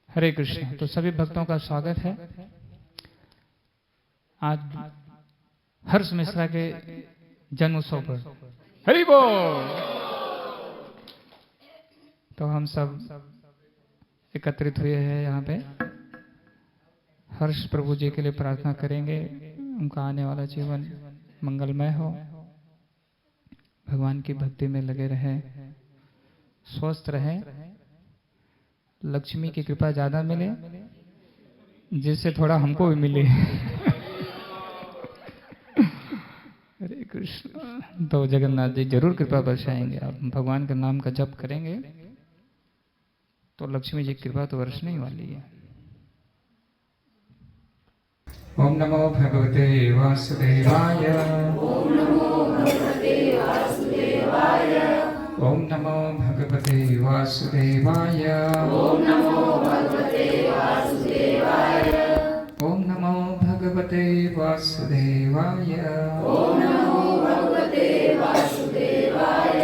हरे कृष्ण। तो सभी भक्तों का स्वागत है। आज हर्ष मिश्रा के जन्म उत्सव पर हरि बोल। तो हम सब एकत्रित हुए हैं यहाँ पे। हर्ष प्रभु जी के लिए प्रार्थना करेंगे, उनका आने वाला जीवन मंगलमय हो, भगवान की भक्ति में लगे रहें, स्वस्थ रहें, लक्ष्मी की कृपा ज्यादा मिले, जिससे थोड़ा हमको भी मिले। हरे कृष्ण। तो जगन्नाथ जी जरूर कृपा बरसाएंगे। आप भगवान के नाम का जप करेंगे तो लक्ष्मी जी की कृपा तो बरसने ही वाली है। ओम नमो भगवते वासुदेवाय। ओम नमो भगवते वासुदेवाय। ओम नमो भगवते वासुदेवाय। ओम नमो भगवते वासुदेवाय। ओम नमो भगवते वासुदेवाय। ओम नमो भगवते वासुदेवाय।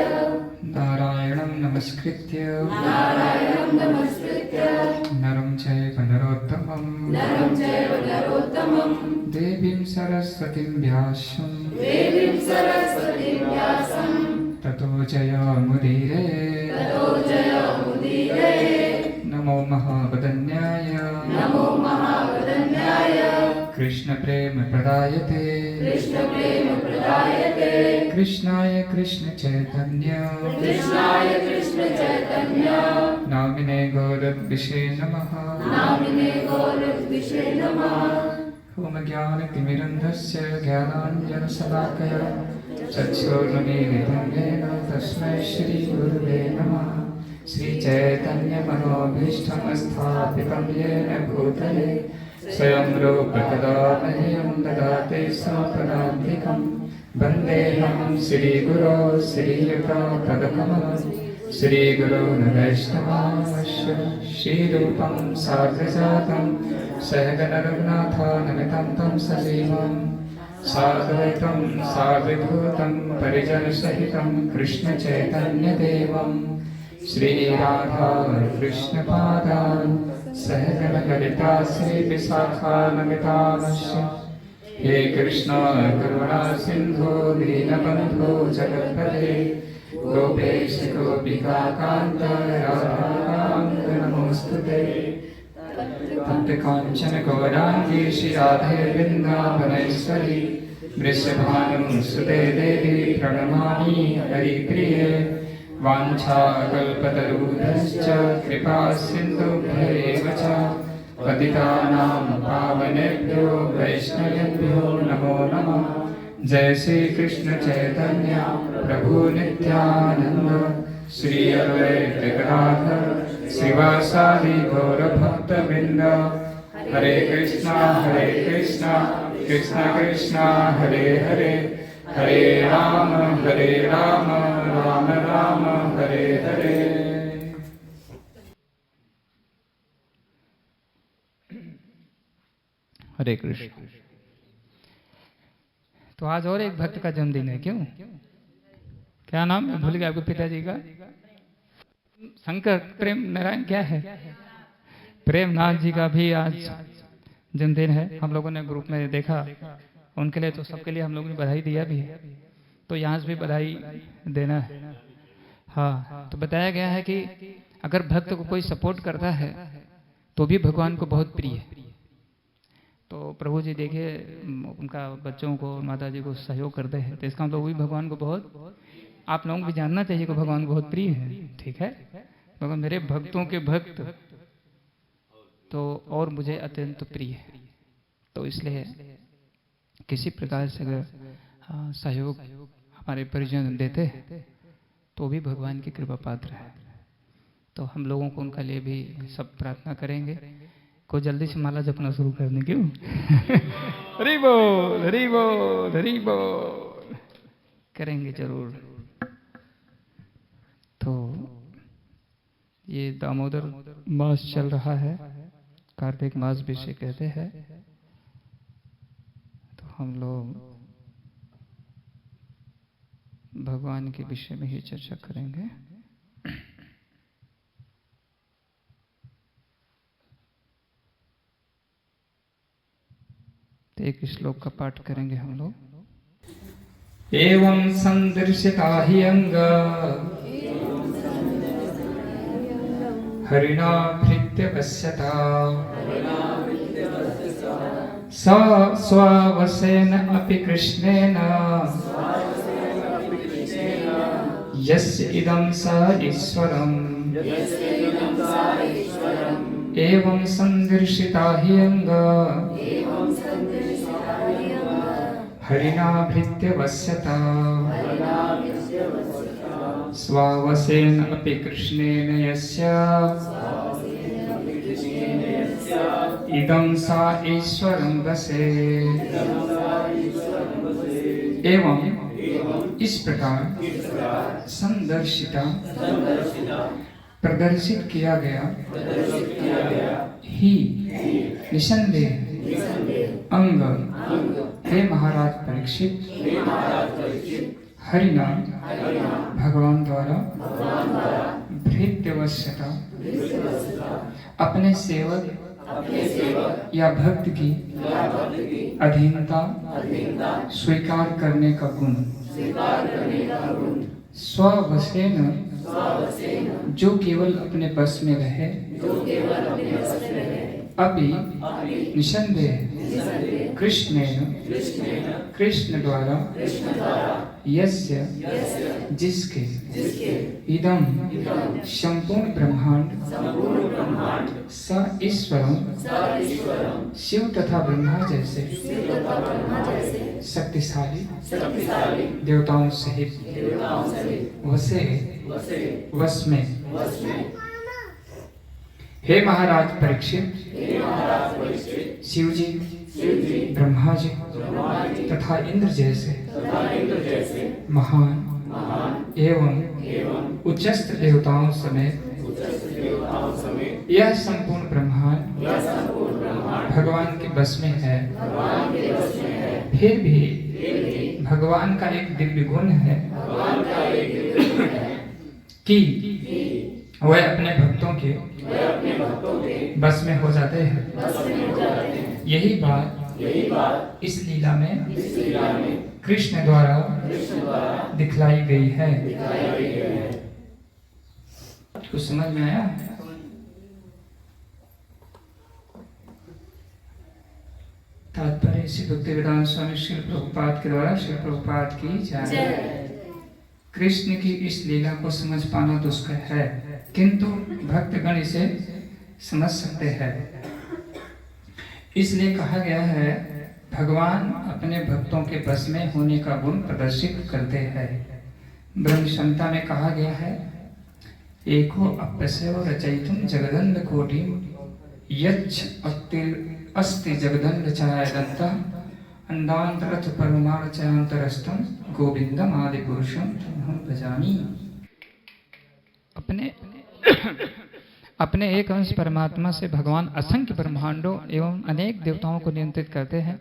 नारायणं नमस्कृत्य नरं चैव नरोत्तमं देवीं सरस्वतीं व्यासं ततो जयमुदीरये नमो महावदन्याय कृष्ण प्रेम प्रदायते कृष्णाय कृष्ण चैतन्य नामिने गौरद्विषे नमः। ओम ज्ञानतिमिरन्धस्य ज्ञानाञ्जनशलाकया चक्षुर्मीलितं येन तस्मै श्रीगुरुवे नमः। श्रीचैतन्यमनोभीष्टं स्थापितं येन भूतले स्वयं रूप कदा मह्यं ददाति स्वपदान्तिकं। वन्देऽहं श्रीगुरो श्रीयुतापदकमलं श्रीगुरून् वैष्णवांश्च श्रीरूपं सार्वजातं सहगणरघुनाथान्वितं तं सजीवं साद्वैतं सार्वभूतं परिजनसहितं कृष्णचैतन्यदेवं श्रीराधा कृष्णपादान् सहगणललिता श्रीविशाखान्वितांश्च। हे कृष्ण करुणा सिंधु दीनबन्धो जगत्पते गोपेश गोपिका कान्त राधाकान्त नमोस्तुते। तप्त काञ्चन गौराङ्गी श्रीराधे वृन्दावनेश्वरी वृषभानुसुते देवी प्रणमामि हरिप्रिये। वाञ्छाकल्पतरुभ्यश्च कृपा सिन्धुभ्यैव च पतितानां पावनेभ्यो वैष्णवेभ्यो नमो नमः। जय श्री कृष्ण चैतन्य प्रभु नित्यानंद श्री अद्वैत गदाधर श्रीवासादि गौरभक्तवृंद। हरे कृष्णा कृष्ण कृष्ण हरे हरे हरे राम राम राम हरे हरे। हरे कृष्ण। तो आज और एक भक्त का जन्मदिन है। क्यों, क्या नाम है? भूल गया आपके पिताजी का। शंकर प्रेम नारायण क्या है? प्रेमनाथ जी का भी आज जन्मदिन है। हम लोगों ने ग्रुप में देखा, उनके लिए तो सबके लिए हम लोगों ने बधाई दिया भी है, तो यहाँ से भी बधाई देना है। हाँ, तो बताया गया है कि अगर भक्त को कोई सपोर्ट करता है तो भी भगवान को बहुत प्रिय है। तो प्रभु जी देखिए, उनका बच्चों को, माता जी को सहयोग करते हैं, तो इसका मतलब वो भी भगवान को बहुत, आप लोगों को भी जानना चाहिए कि भगवान को बहुत प्रिय है। ठीक है, मगर मेरे भक्तों के भक्त तो और मुझे अत्यंत प्रिय है। तो इसलिए किसी प्रकार से अगर सहयोग हमारे परिजन देते हैं तो भी भगवान की कृपा पात्र है। तो हम लोगों को उनका लिए भी सब प्रार्थना करेंगे को जल्दी से माला जपना शुरू कर दें। क्यों? हरि बोल हरि बोल हरि बोल करेंगे जरूर। तो ये दामोदर मास चल रहा है, कार्तिक मास भी से कहते हैं। तो हम लोग भगवान के विषय में ही चर्चा करेंगे। तो एक श्लोक का पाठ करेंगे हम लोग। एवं संदर्शिता हि अंग हरिणा भृत्यवस्यता स स्ववसेन अपि कृष्णेन यस्य इदं स ईश्वरम् एवं संदर्शिता हि अंग हरिणा भृत्यवस्यता स्वावसेन अपि कृष्णेन यस्य इदं सा ईश्वरं वसे। एवं इस प्रकार संदर्शिता प्रदर्शित किया गया ही निसंदेह अंग हे महाराज परीक्षित हरिना भगवान द्वारा भृत्यवस्यता अपने सेवक या भक्त की अधीनता स्वीकार करने का गुण स्ववसेन जो केवल अपने बस में रहे अभी निसंदेह कृष्ण द्वारा यस्य जिसके इदम संपूर्ण ब्रह्मांड स ईश्वरम शिव तथा ब्रह्मा जैसे शक्तिशाली देवताओं सहित वश में हे महाराज परीक्षित शिव जी ब्रह्मा जी तथा इंद्र जैसे महान एवं उच्चस्थ देवताओं समेत यह संपूर्ण ब्रह्मांड भगवान के बस में है। फिर भी भगवान का एक दिव्य गुण है कि वह अपने भक्तों के बस में हो जाते हैं। यही बात इस लीला में कृष्ण द्वारा दिखलाई गई है। कुछ समझ में आया? तात्पर्य श्री भक्तिवेदांत स्वामी श्री प्रभुपाद के द्वारा श्री प्रभुपाद की जय। कृष्ण की इस लीला को समझ पाना दुष्कर है, किंतु भक्तगण इसे समझ सकते हैं। इसलिए कहा गया है भगवान अपने भक्तों के बस में होने का गुण प्रदर्शित करते हैं। ब्रह्म संहिता में कहा गया है एको अप्यसेव रचयितुं जगदन्ध कोटि यच्छ अस्ति जगदन्ध छायादन्तः अंडांतरथ परमाण चयांतरस्थं गोविंदम आदि पुरुषम हम भजामि। अपने एक अंश परमात्मा से भगवान असंख्य ब्रह्मांडों एवं अनेक देवताओं को नियंत्रित करते हैं,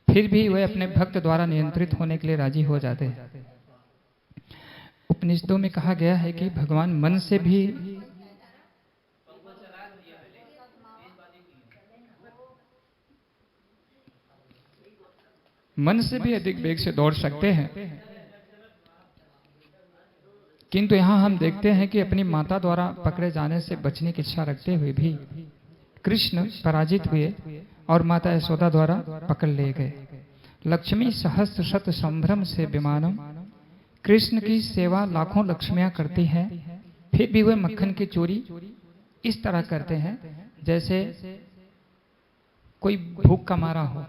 फिर भी वे अपने भक्त द्वारा नियंत्रित होने के लिए राजी हो जाते हैं। उपनिषदों में कहा गया है कि भगवान मन से भी अधिक वेग से दौड़ सकते हैं, किंतु यहाँ हम देखते हैं कि अपनी माता द्वारा पकड़े जाने से बचने की इच्छा रखते हुए भी कृष्ण पराजित हुए और माता यशोदा द्वारा पकड़ ले गए। लक्ष्मी सहस्त्र शत संभ्रम से विमानम, कृष्ण की सेवा लाखों लक्ष्मियां करती हैं, फिर भी वे मक्खन की चोरी इस तरह करते हैं जैसे कोई भूख का मारा हो।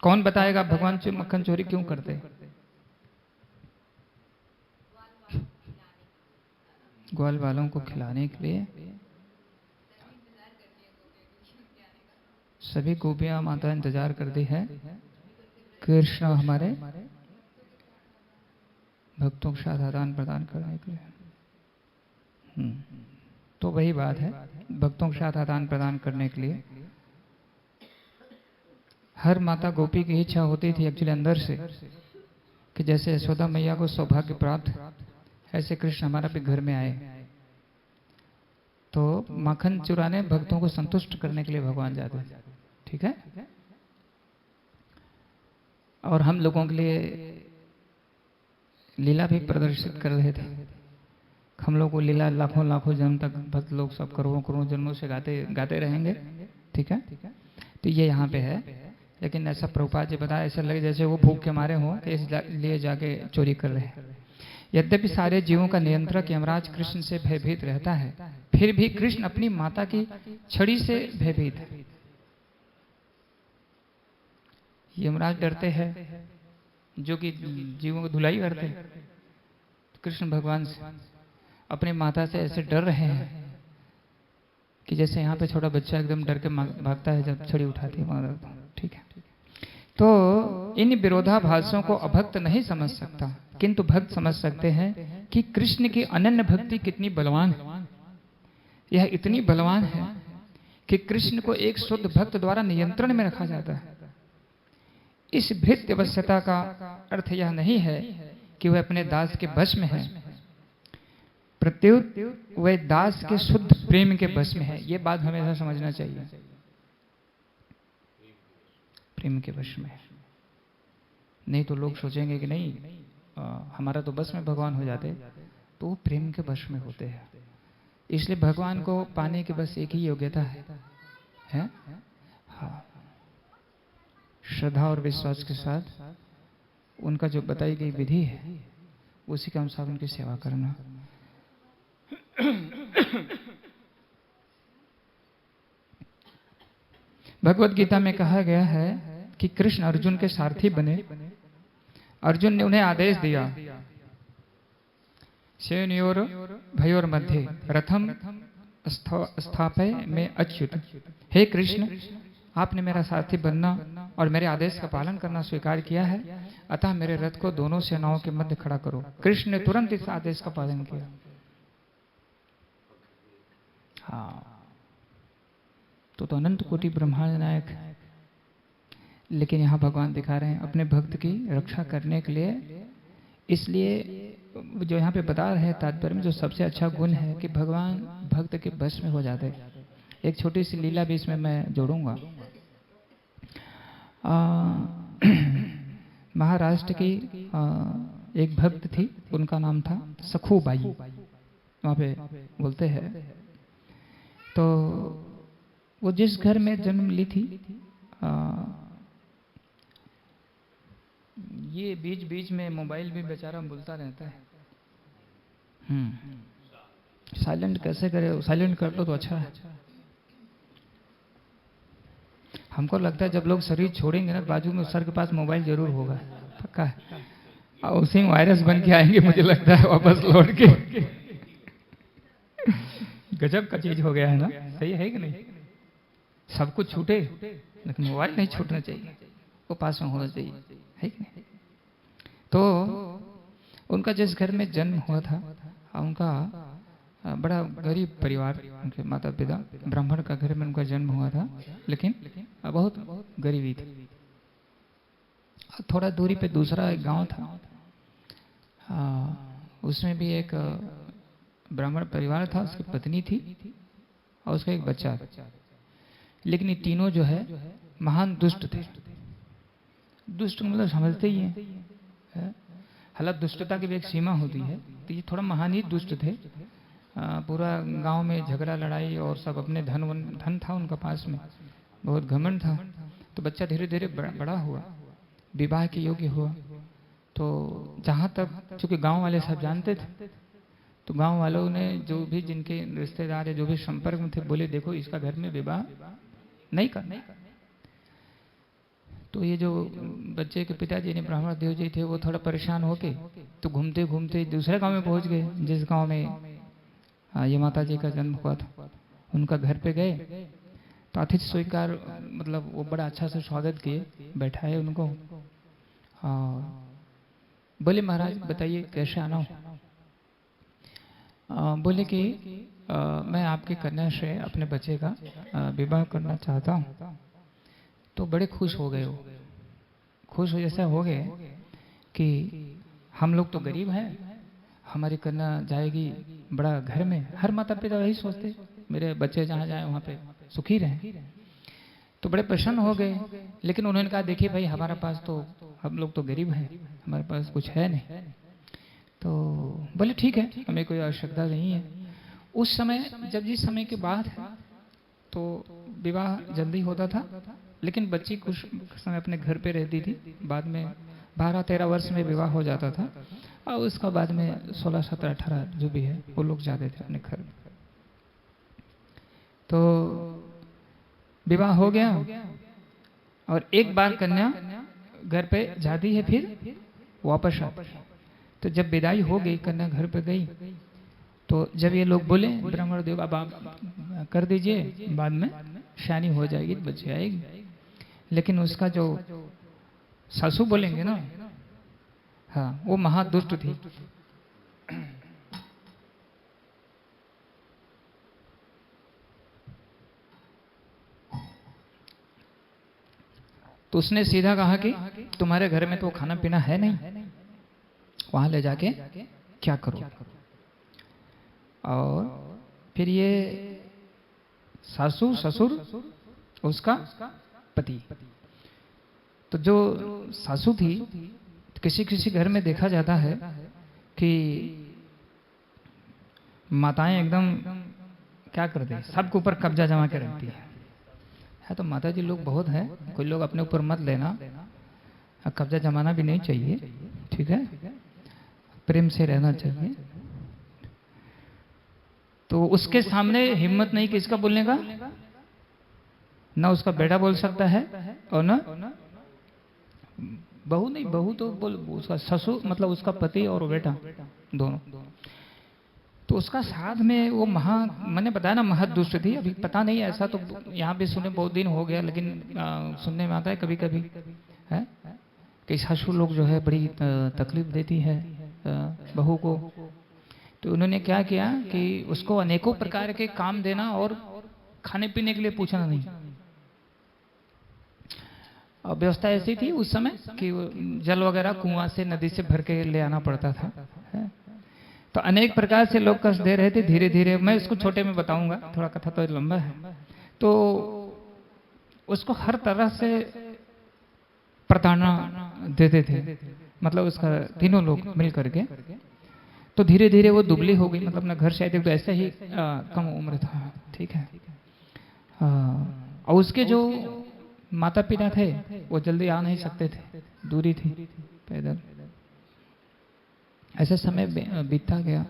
कौन बताएगा भगवान मक्खन चोरी क्यों करते? ग्वाल वालों को खिलाने के लिए। सभी गोपियां माता इंतजार करती है कृष्ण हमारे भक्तों के साथ आदान प्रदान करने के लिए। तो वही बात है, भक्तों के साथ आदान प्रदान करने के लिए हर माता गोपी की इच्छा होती थी एक्चुअली अंदर से कि जैसे यशोदा मैया को सौभाग्य प्राप्त, ऐसे कृष्ण हमारा भी घर में आए। तो माखन चुराने भक्तों को संतुष्ट करने के लिए भगवान जाते हैं, ठीक है। और हम लोगों के लिए लीला भी प्रदर्शित कर रहे थे। हम लोग को लीला लाखों लाखों जन्म तक भक्त लोग सब करोड़ों करोड़ों जन्मों से गाते रहेंगे, ठीक है। तो ये यहाँ पे है, लेकिन ऐसा प्रभुपाद जी बताया, ऐसा लगे जैसे वो भूख के मारे हों, इसलिए जाके चोरी कर रहे हैं। यद्यपि सारे जीवों का नियंत्रक यमराज कृष्ण से भयभीत रहता है, फिर भी कृष्ण अपनी माता की छड़ी से भयभीत है। यमराज डरते हैं जो कि जीवों को धुलाई करते हैं, कृष्ण भगवान से अपनी माता से ऐसे डर रहे हैं कि जैसे यहाँ पे छोटा बच्चा एकदम डर के भागता है जब छड़ी उठाती है माता, ठीक है। तो इन विरोधाभासों को अभक्त नहीं समझ सकता, किंतु भक्त समझ सकते हैं कि कृष्ण की अनन्य भक्ति कितनी बलवान है। यह इतनी बलवान है कि कृष्ण को एक शुद्ध भक्त द्वारा नियंत्रण में रखा जाता है। इस भृत्य वश्यता का अर्थ यह नहीं है कि वह अपने दास के वश में है, प्रत्युत वह दास के शुद्ध प्रेम के वश में है। यह बात हमेशा समझना चाहिए, प्रेम के वश में। नहीं तो लोग सोचेंगे कि नहीं हमारा तो बस में भगवान हो जाते, तो वो प्रेम के वश में होते हैं। इसलिए भगवान को पाने की बस एक ही योग्यता है? हाँ, श्रद्धा और विश्वास के साथ उनका जो बताई गई विधि है उसी के अनुसार उनकी सेवा करना। भगवत गीता में कहा गया है कि कृष्ण अर्जुन के सारथी बने। अर्जुन ने उन्हें आदेश दिया, सेनयोर भयोर मध्य रथम स्थापय में अच्युत। हे कृष्ण, आपने मेरा सारथी बनना और मेरे आदेश का पालन करना स्वीकार किया है, अतः मेरे रथ को दोनों सेनाओं के मध्य खड़ा करो। कृष्ण ने तुरंत इस आदेश का पालन किया। हाँ, तो अनंत कोटि ब्रह्मांड नायक। लेकिन यहाँ भगवान दिखा रहे हैं अपने भक्त की रक्षा करने के लिए। इसलिए जो यहाँ पे बता रहे हैं तात्पर्य में जो सबसे अच्छा गुण है कि भगवान भक्त के बस में हो जाते हैं। एक छोटी सी लीला भी इसमें मैं जोड़ूंगा। महाराष्ट्र की एक भक्त थी, उनका नाम था सखूबाई, वहाँ पे बोलते हैं। तो वो जिस घर में जन्म ली थी, ये बीच बीच में मोबाइल भी बेचारा बोलता रहता है। साइलेंट कैसे करे? साइलेंट कर लो तो अच्छा है। हमको लगता है जब लोग शरीर छोड़ेंगे ना, बाजू में सर के पास मोबाइल जरूर होगा, पक्का है। और उसी में वायरस बन के आएंगे, मुझे लगता है वापस लौट के। गजब का चीज हो गया है ना, सही है कि नहीं? सब कुछ छूटे लेकिन मोबाइल नहीं छूटना चाहिए, वो पास में होना चाहिए, है कि नहीं? तो उनका जिस घर में जन्म हुआ था, उनका बड़ा गरीब परिवार, उनके माता पिता ब्राह्मण का घर में उनका जन्म हुआ था, लेकिन बहुत गरीबी थी। थोड़ा दूरी पे दूसरा एक गांव था, उसमें भी एक ब्राह्मण परिवार था, उसकी पत्नी थी और उसका एक बच्चा था। लेकिन ये तीनों जो है महान दुष्ट थे। दुष्ट मतलब समझते ही हैं, हालांकि दुष्टता की भी एक सीमा होती है, तो ये थोड़ा महान ही दुष्ट थे। पूरा गांव में झगड़ा लड़ाई और सब अपने धन था उनका पास में, बहुत घमंड था। तो बच्चा धीरे धीरे बड़ा हुआ, विवाह के योग्य हुआ। तो जहाँ तक चूंकि गांव वाले सब जानते थे, तो गांव वालों ने जो भी जिनके रिश्तेदार है, जो भी संपर्क में थे, बोले देखो इसका घर में विवाह नहीं करना। तो ये जो बच्चे के पिताजी ने ब्राह्मण देव जी थे, वो थोड़ा परेशान होके तो घूमते घूमते दूसरे गांव में पहुंच गए, जिस गांव में ये माता जी का जन्म हुआ था। उनका घर पे गए तो अतिथि स्वीकार, मतलब वो बड़ा अच्छा से स्वागत किए, बैठाए उनको। बोले महाराज बताइए कैसे आना हो? बोले कि मैं आपकी कन्या से अपने बच्चे का विवाह करना चाहता हूँ। तो बड़े खुश हो गए वो। खुश जैसा हो गए कि हम लोग तो गरीब हैं, हमारी कन्या जाएगी बड़ा घर में। हर माता पिता वही सोचते, मेरे बच्चे जहाँ जाए वहाँ पे सुखी रहें। तो बड़े प्रसन्न हो गए, लेकिन उन्होंने कहा देखिए भाई हमारे पास तो, हम लोग तो गरीब हैं, हमारे पास कुछ है नहीं। तो बोले ठीक है, हमें कोई आवश्यकता नहीं है। उस समय जब जिस समय की बात है तो विवाह जल्दी होता था, लेकिन बच्ची कुछ समय अपने घर पे रहती थी। बाद में 12-13 वर्ष में विवाह हो जाता था, और उसका बाद में 16, 17, 18 जो भी है वो लोग जाते थे अपने घर। तो विवाह हो गया और एक बार कन्या घर पे जाती है, फिर वापस आती है। तो जब विदाई हो गई, कन्या घर पे गई, तो जब ये लोग बोले ब्राह्मण देव अब आप कर दीजिए, बाद में शानी हो जाएगी, बच्ची आएगी। लेकिन उसका जो सासू बोलेंगे ना, हाँ, वो महादुष्ट थी। तो उसने सीधा कहा कि तुम्हारे घर में तो खाना पीना है नहीं, वहां ले जाके क्या करो। और फिर ये सासू ससुर उसका पति, तो जो सासू थी, किसी किसी घर में देखा जाता है कि माताएं एकदम क्या करती है, सबके ऊपर कब्जा जमा के रखती है। तो माता जी लोग बहुत हैं, कोई लोग अपने ऊपर मत लेना, कब्जा जमाना भी नहीं चाहिए, ठीक है, प्रेम से रहना चाहिए। तो उसके सामने हिम्मत नहीं किसका बोलने का, ना उसका बेटा बोल सकता है और ना बहू, नहीं बहू तो बोल, उसका ससुर मतलब उसका पति और बेटा दोनों। तो उसका साथ में वो मैंने बताया ना महदुष्ट थी। अभी पता नहीं ऐसा तो यहाँ भी सुने बहुत दिन हो गया, लेकिन सुनने में आता है कभी कभी है कि सासू लोग जो है बड़ी तकलीफ देती है बहू को। तो उन्होंने क्या किया कि उसको अनेकों प्रकार के काम देना और खाने पीने के लिए पूछना नहीं। और व्यवस्था ऐसी थी उस समय कि जल वगैरह कुआं से नदी से भर के ले आना पड़ता था। तो अनेक प्रकार से लोग कष्ट दे रहे थे। धीरे धीरे मैं इसको छोटे में बताऊंगा, थोड़ा कथा तो लंबा है। तो उसको हर तरह से प्रताड़ना देते थे, मतलब उसका तीनों लोग मिल करके। तो धीरे धीरे वो दुबली हो गई, मतलब ना घर से आए थे तो ऐसे ही कम उम्र था, ठीक है। और उसके जो माता पिता थे वो जल्दी आ नहीं सकते थे, दूरी थी पैदल। ऐसा समय बीतता गया।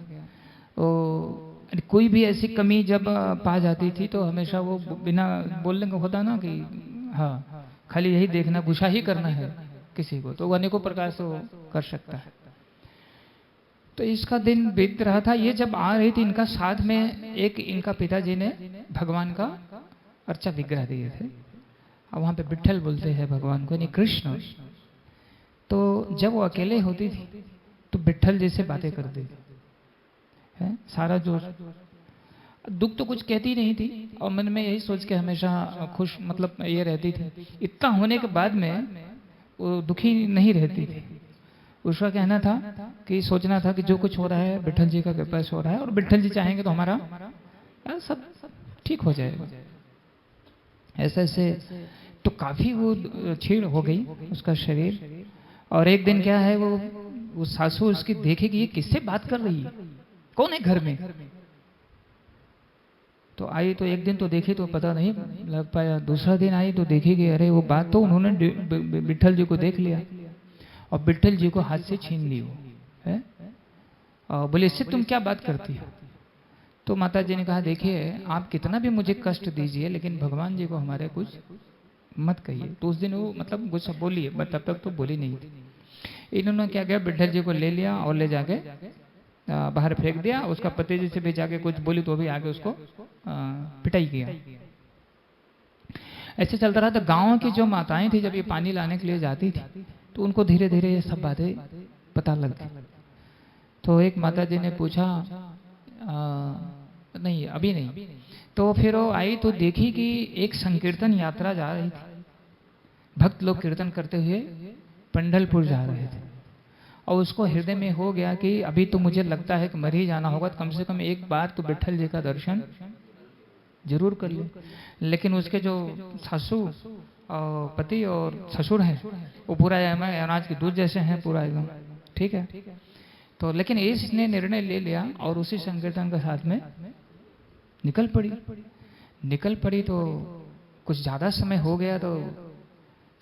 कोई भी ऐसी कमी जब पा जाती थी तो हमेशा वो बिना बोलने का होता ना कि हाँ खाली यही देखना, गुस्सा ही करना है किसी को, तो वो अनेकों प्रकार से वो कर सकता है। तो इसका दिन बीत रहा था। ये जब आ रही थी इनका साथ में एक इनका पिताजी ने भगवान का अर्चा विग्रह दिए थे, और वहां पे विट्ठल बोलते हैं भगवान को, नहीं कृष्ण। तो जब वो अकेले होती थी तो विट्ठल जैसे बातें करती थी, है सारा जो दुख तो कुछ कहती नहीं थी, और मन में यही सोच के हमेशा खुश मतलब ये रहती थी। इतना होने के बाद में वो दुखी नहीं रहती थी। उसका कहना था कि सोचना था कि जो कुछ हो रहा है विट्ठल जी का कृपा से हो रहा है, और विट्ठल जी चाहेंगे तो हमारा सब ठीक हो जाएगा। ऐसे ऐसे तो काफी वो छीड़ हो गई उसका शरीर। और एक दिन क्या है, वो सासू उसकी देखेगी ये किससे बात कर रही है, कौन है घर में। तो आई तो एक दिन तो देखी तो पता नहीं लग पाया, दूसरा दिन आई तो देखेगी अरे वो बात तो उन्होंने विट्ठल जी को देख लिया और विट्ठल जी को हाथ से छीन ली वो है। और बोले इससे तुम क्या बात करती हो। तो माता जी ने कहा देखिए आप कितना भी मुझे कष्ट दीजिए लेकिन भगवान जी को हमारे कुछ मत कहिए। तो उस दिन वो मतलब गुस्सा बोली है, तब तक तो बोली नहीं थी। इन्होंने क्या किया, विट्ठल जी को ले लिया और ले जाके बाहर फेंक दिया। उसका पति जी से भी जाके कुछ बोली तो भी आगे उसको पिटाई किया। ऐसे चलता रहा। तो गांव की जो माताएं थी जब ये पानी लाने के लिए जाती थी तो उनको धीरे धीरे ये सब बातें पता लग गई। तो एक माता जी ने पूछा नहीं अभी नहीं। तो फिर वो आई तो देखी कि एक संकीर्तन यात्रा जा रही थी, भक्त लोग कीर्तन करते हुए पंढरपुर जा रहे थे। और उसको हृदय में हो गया कि अभी तो मुझे लगता है कि मर ही जाना होगा, तो कम से कम एक बार तो विट्ठल जी का दर्शन जरूर कर ले। लेकिन उसके जो सासू और पति और ससुर हैं वो पूरा अनाज के दूध जैसे हैं, पूरा एकदम ठीक है। तो लेकिन इसने निर्णय ले लिया और उसी संकीर्तन के साथ में निकल पड़ी। तो कुछ ज्यादा समय हो गया तो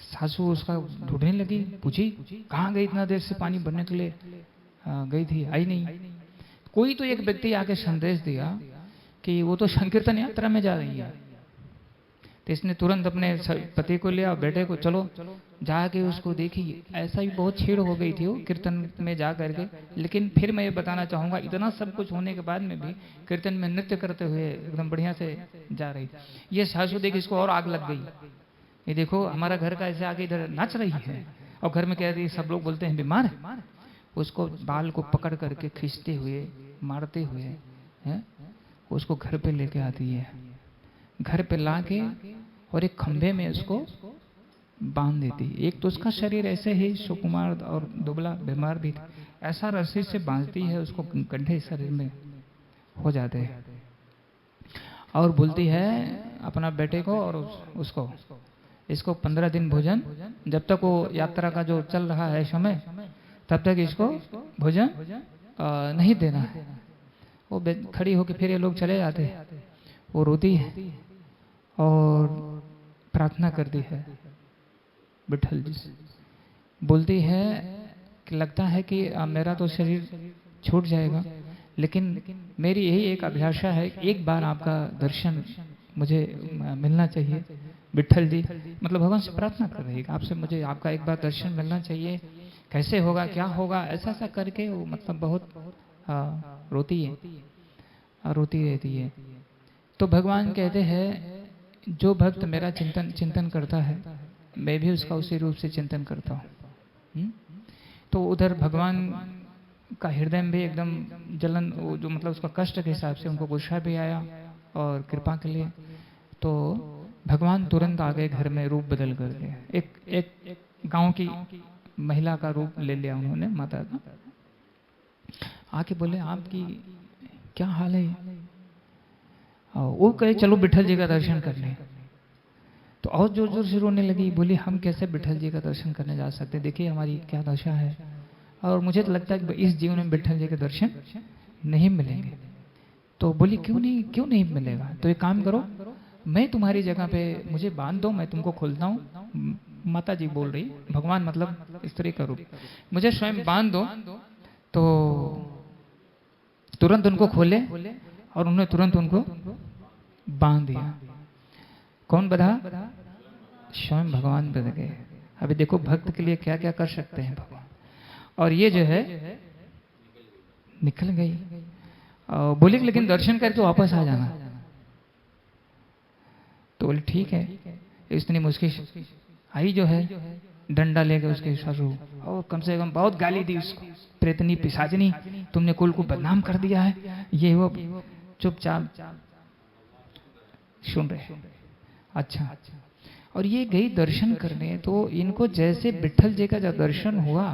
सासू उसका ढूंढने लगी, पूछी कहाँ गई, इतना देर से पानी भरने के लिए गई थी, आई नहीं। कोई तो एक व्यक्ति आके संदेश दिया कि वो तो संकीर्तन यात्रा में जा रही है। तो इसने तुरंत अपने पति को लिया और बेटे को, चलो जाके उसको देखी। ऐसा ही बहुत छेड़ हो गई थी वो कीर्तन में जा करके। लेकिन फिर मैं ये बताना चाहूंगा, इतना सब कुछ होने के बाद में भी कीर्तन में नृत्य करते हुए एकदम बढ़िया से जा रही। ये सासू देख इसको और आग लग गई, ये देखो हमारा घर का ऐसे आगे इधर नाच रही है और घर में कह रही, सब लोग बोलते हैं बीमार है। उसको बाल को पकड़ करके खींचते हुए मारते हुए है उसको घर पे लेके आती है। घर पे लाके और एक खंभे में उसको बांध देती। एक तो उसका शरीर ऐसे ही सुकुमार और दुबला बीमार भी था, ऐसा रस्सी से बांधती है उसको, गड्ढे शरीर में हो जाते हैं। और बोलती है अपना बेटे को और उसको, इसको 15 दिन भोजन, जब तक वो यात्रा का जो चल रहा है समय, तब तक इसको भोजन नहीं देना है। वो खड़ी होकर फिर ये लोग चले जाते हैं। वो रोती है और प्रार्थना करती है विठल जी से, बोलती है कि लगता है कि मेरा तो शरीर छूट जाएगा, लेकिन मेरी यही एक अभिलाषा है, एक बार आपका दर्शन मुझे मिलना चाहिए विठल जी। मतलब भगवान से प्रार्थना कर रही है, आपसे मुझे आपका एक बार दर्शन मिलना चाहिए, कैसे होगा क्या होगा, ऐसा ऐसा करके वो मतलब बहुत रोती रहती है। तो भगवान कहते हैं जो भक्त मेरा चिंतन करता है मैं भी उसका उसी रूप से चिंतन करता हूँ। तो उधर भगवान का हृदय में भी एकदम जलन, वो जो मतलब उसका कष्ट के हिसाब से उनको गुस्सा भी आया और कृपा के लिए। तो भगवान तुरंत आ गए घर में रूप बदल करके। एक गांव की महिला का रूप ले लिया उन्होंने, माता का। आके बोले आपकी क्या हाल है। वो कहे चलो विठल जी का दर्शन कर लें। तो और जोर जोर से रोने लगी, बोली हम कैसे विठल जी का दर्शन करने जा सकते, देखिए हमारी क्या दशा है, और मुझे तो लगता है कि इस जीवन में विठल जी के दर्शन नहीं मिलेंगे। तो बोली क्यों नहीं मिलेगा, तो एक काम करो मैं तुम्हारी जगह पे मुझे बांध दो, मैं तुमको खोलता हूँ। माता जी बोल रही, भगवान मतलब स्त्री का रूप, मुझे स्वयं बांध दो। तो तुरंत उनको खोले और उन्होंने तुरंत उनको बांध दिया। कौन बधा? स्वयं भगवान बध गए। अभी देखो भक्त के लिए क्या क्या कर सकते हैं भगवान। और ये जो है निकल गई, बोली लेकिन दर्शन करके वापस आ जाना। तो बोले ठीक है। इतनी मुश्किल आई जो है डंडा लेके उसके ससुर, और कम से कम बहुत गाली दी उसको, प्रेतनी पिशाचनी, तुमने कुल को बदनाम कर दिया है, ये वो। चुपचाप सुन रहे। अच्छा, और ये गई दर्शन करने। तो इनको जैसे विठल जी का जब दर्शन हुआ,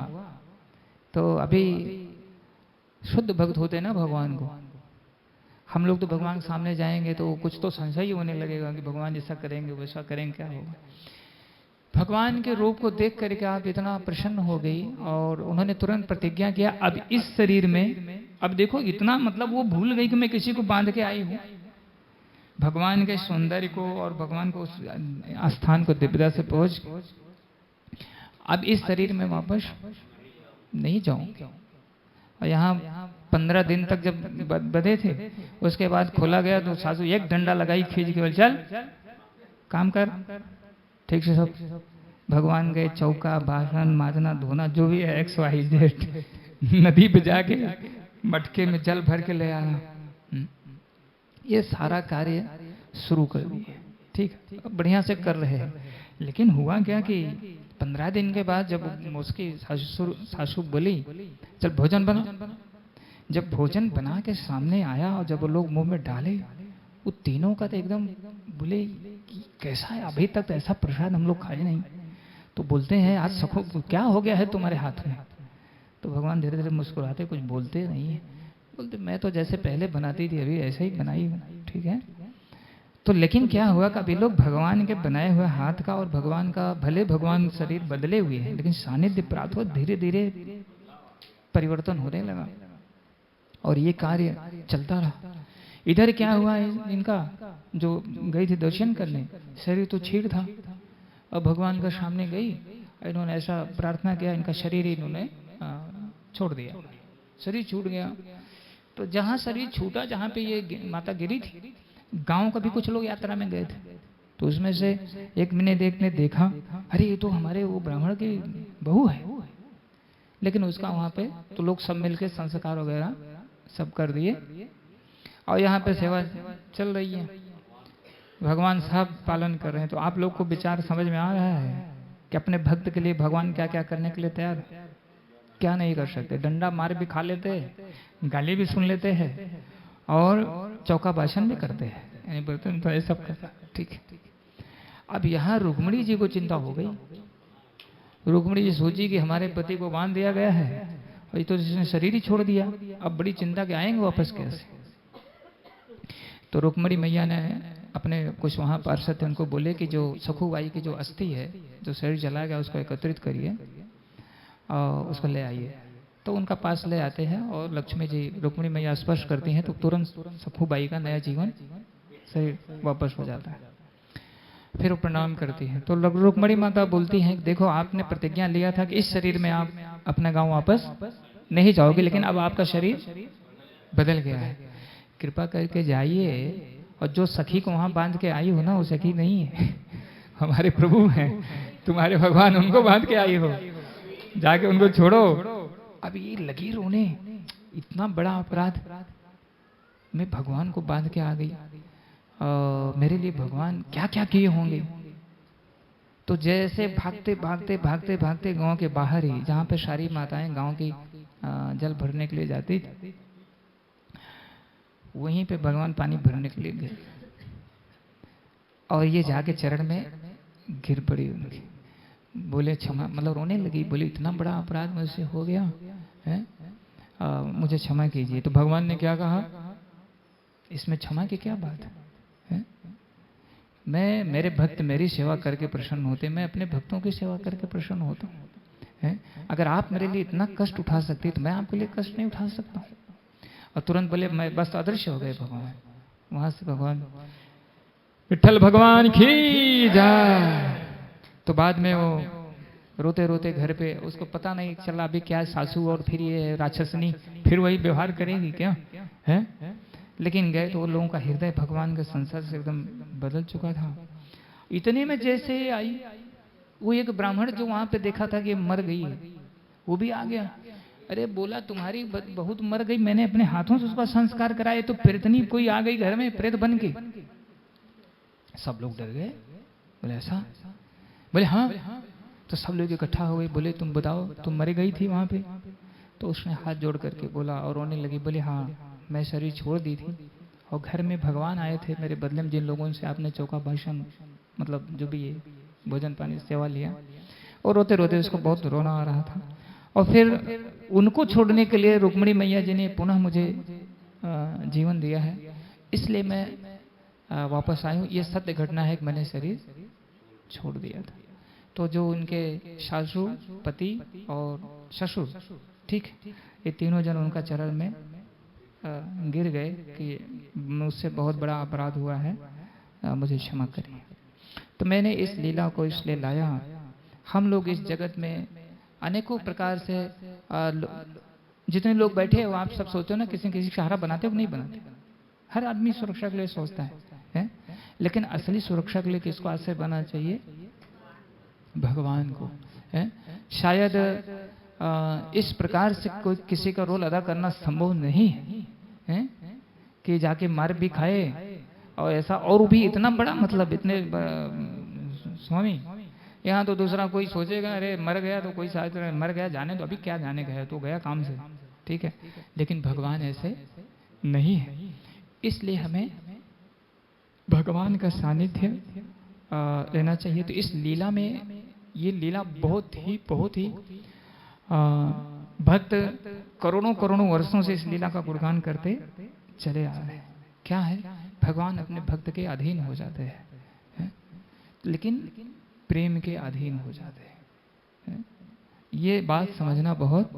तो अभी शुद्ध भक्त होते ना भगवान को, हम लोग तो भगवान के सामने जाएंगे तो कुछ तो संशय ही होने लगेगा कि भगवान जैसा करेंगे वैसा करेंगे, क्या होगा। भगवान के रूप को देख करके आप इतना प्रसन्न हो गई और उन्होंने तुरंत प्रतिज्ञा किया अब इस शरीर में, अब देखो इतना मतलब वो भूल गई कि मैं किसी को बांध के आई हूँ। भगवान के सौंदर्य को और भगवान को उस स्थान को दिव्यता से पहुंच, अब इस शरीर में वापस नहीं जाऊंगी। और यहाँ 15 दिन तक जब बधे थे, उसके बाद खोला गया तो सासू एक डंडा लगाई खींच के, चल काम कर ठीक से। सब भगवान गए, चौका बासन माजना धोना जो भी है XYZ, नदी पे जाके मटके में जल भर के ले आना, ये सारा कार्य शुरू कर दिए। ठीक, बढ़िया से कर रहे हैं। लेकिन हुआ क्या कि 15 दिन के बाद जब उसकी सासू बोली चल भोजन बना, जब भोजन बना के सामने आया और जब वो लोग मुंह में डाले, वो तीनों का तो एकदम बोले कि कैसा है, अभी तक तो ऐसा प्रसाद हम लोग खाए नहीं। तो बोलते हैं आज सखो क्या हो गया है तुम्हारे हाथ में। तो भगवान धीरे धीरे मुस्कुराते, कुछ बोलते नहीं है। बोलते मैं तो जैसे पहले बनाती थी अभी ऐसे ही बनाई, ठीक है। तो लेकिन क्या हुआ, कभी लोग भगवान के बनाए हुए हाथ का और भगवान का, भले भगवान शरीर बदले हुए हैं लेकिन सानिध्य प्राप्त हुआ, धीरे धीरे परिवर्तन होने लगा और ये कार्य चलता रहा। इधर क्या हुआ, इनका जो गई थी दर्शन करने, शरीर तो छीड़ था, अब भगवान का सामने गई, इन्होंने ऐसा प्रार्थना किया, इनका शरीर इन्होंने छोड़ दिया, शरीर छूट गया। तो जहाँ शरीर छूटा, जहाँ पे ये माता गिरी थी, गांव का भी कुछ लोग यात्रा में गए थे, तो उसमें से एक ने देखा, अरे ये तो हमारे वो ब्राह्मण की बहू है। लेकिन उसका वहाँ पे तो लोग सब मिलके संस्कार वगैरह सब कर दिए और यहाँ पे सेवा चल रही है, भगवान सब पालन कर रहे हैं। तो आप लोग को विचार समझ में आ रहा है कि अपने भक्त के लिए भगवान क्या क्या करने के लिए तैयार, क्या नहीं कर सकते। डंडा मार भी खा लेते हैं, गाली भी सुन लेते हैं और चौका भाषण भी करते हैं, यानी बर्तन तो ये सब करता। ठीक है, अब यहाँ रुक्मिणी जी को चिंता हो गई। रुक्मिणी जी सोची कि हमारे पति को बांध दिया गया है और ये तो जिसने शरीर ही छोड़ दिया, अब बड़ी चिंता के आएंगे वापस कैसे। तो रुक्मिणी मैया ने अपने कुछ वहाँ पार्षद थे, उनको बोले कि जो सखुबाई की जो अस्थि है, जो शरीर जला गया, उसको एकत्रित करिए और उसको ले आइए। तो उनका पास ले आते हैं और लक्ष्मी जी, रुक्मिणी मैया स्पर्श करती हैं तो तुरंत सखुबाई का नया जीवन शरीर वापस हो जाता है। फिर वो प्रणाम करती हैं तो रुक्मिणी माता बोलती हैं, देखो आपने प्रतिज्ञा लिया था कि इस शरीर में आप अपना गांव वापस नहीं जाओगे, लेकिन अब आपका शरीर बदल गया है, कृपा करके जाइए। और जो सखी को वहां बांध के आई हो ना, वो सखी नहीं है, हमारे प्रभु हैं, तुम्हारे भगवान, उनको बांध के आई हो, जाके उनको छोड़ो। अब ये लगी रोने, इतना बड़ा अपराध, मैं भगवान को बांध के आ गई, मेरे लिए भगवान क्या क्या किए होंगे। तो जैसे भागते भागते भागते भागते गांव के बाहर ही, जहाँ पे सारी माताएं गांव की जल भरने के लिए जाती थी, वहीं पे भगवान पानी भरने के लिए गए और ये जाके चरण में गिर पड़ी उनकी, बोले क्षमा, मतलब रोने लगी, बोली इतना बड़ा अपराध मुझसे हो गया है, मुझे क्षमा कीजिए। तो भगवान ने क्या कहा, इसमें क्षमा की क्या बात है, मैं, मेरे भक्त मेरी सेवा करके प्रसन्न होते, मैं अपने भक्तों की सेवा करके प्रसन्न होता हूँ। अगर आप मेरे लिए इतना कष्ट उठा सकती तो मैं आपके लिए कष्ट नहीं उठा सकता हूँ। और तुरंत बोले, मैं बस अदृश्य हो गए भगवान। वहां से भगवान, विठ्ठल भगवान की जय। तो बाद में वो रोते रोते घर पे, उसको पता नहीं चला अभी क्या सासू और फिर ये राक्षसनी फिर वही व्यवहार करेगी क्या है। लेकिन गए तो वो लोगों का हृदय भगवान के संसार से एकदम बदल चुका था। इतने में जैसे आई, वो एक ब्राह्मण जो वहां पे देखा था कि मर गई है, वो भी आ गया। अरे बोला, तुम्हारी बहुत मर गई, मैंने अपने हाथों से उसका संस्कार कराए, तो प्रेतनी कोई आ गई घर में प्रेत बन के। सब लोग डर गए, बोले ऐसा, बोले हाँ। तो सब लोग इकट्ठा हो गए, बोले तुम बताओ, तुम मरी गई थी वहां पे। तो उसने हाथ जोड़ करके बोला और रोने लगी, बोले हाँ, मैं शरीर छोड़ दी थी और घर में भगवान आए थे मेरे बदले में, जिन लोगों से आपने चौका भाषण, मतलब जो भी ये भोजन पानी सेवा लिया। और रोते रोते उसको बहुत रोना आ रहा था। और फिर उनको छोड़ने के लिए रुक्मिणी मैया जी ने पुनः मुझे जीवन दिया है, इसलिए मैं वापस आई हूँ। ये सत्य घटना है कि मैंने शरीर छोड़ दिया था। तो जो उनके सासू, पति और ससुर, ठीक, ये तीनों जन उनका चरण में गिर गए कि मुझसे बहुत बड़ा अपराध हुआ है, मुझे क्षमा करिए। तो मैंने इस लीला को इसलिए लाया, हम लोग इस जगत में अनेकों प्रकार से जितने लोग बैठे हो, आप सब सोचो ना, किसी किसी सहारा बनाते हो कि नहीं बनाते। हर आदमी सुरक्षा के लिए सोचता है? लेकिन असली सुरक्षा के लिए किसको आश्रय बनना चाहिए? भगवान को है। शायद इस प्रकार से कोई किसी का रोल अदा करना संभव नहीं है कि जाके मार भी खाए और ऐसा, और भी इतना बड़ा, मतलब इतने स्वामी, यहाँ तो दूसरा कोई सोचेगा अरे मर गया तो कोई शायद मर गया, जाने तो अभी क्या जाने गया, तो गया काम से, ठीक है। लेकिन भगवान ऐसे नहीं है, इसलिए हमें भगवान का सानिध्य लेना चाहिए। तो इस लीला में, ये लीला बहुत ही भक्त करोड़ों करोड़ों वर्षों से इस लीला का गुणगान करते चले आ रहे हैं। क्या है? भगवान अपने भक्त के अधीन हो जाते हैं, लेकिन प्रेम के अधीन हो जाते हैं। ये बात समझना बहुत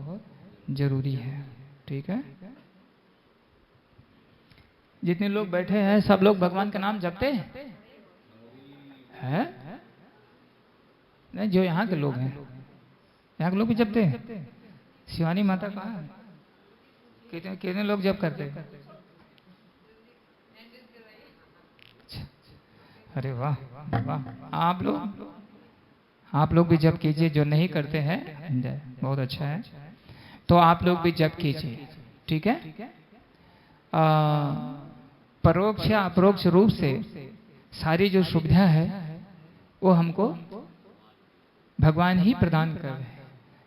जरूरी है। ठीक है, जितने लोग बैठे हैं सब लोग भगवान का नाम जपते हैं? नहीं, जो यहाँ के लोग हैं, यहाँ के लोग भी जपते हैं। शिवानी माता कहाँ है? कितने कितने लोग जप करते हैं? अरे वाह वाह, आप लोग भी जप कीजिए, जो नहीं करते हैं बहुत अच्छा है। तो आप लोग भी जप कीजिए, ठीक है। परोक्ष या अपरोक्ष रूप से सारी जो सुविधा है वो हमको भगवान ही प्रदान कर रहे हैं।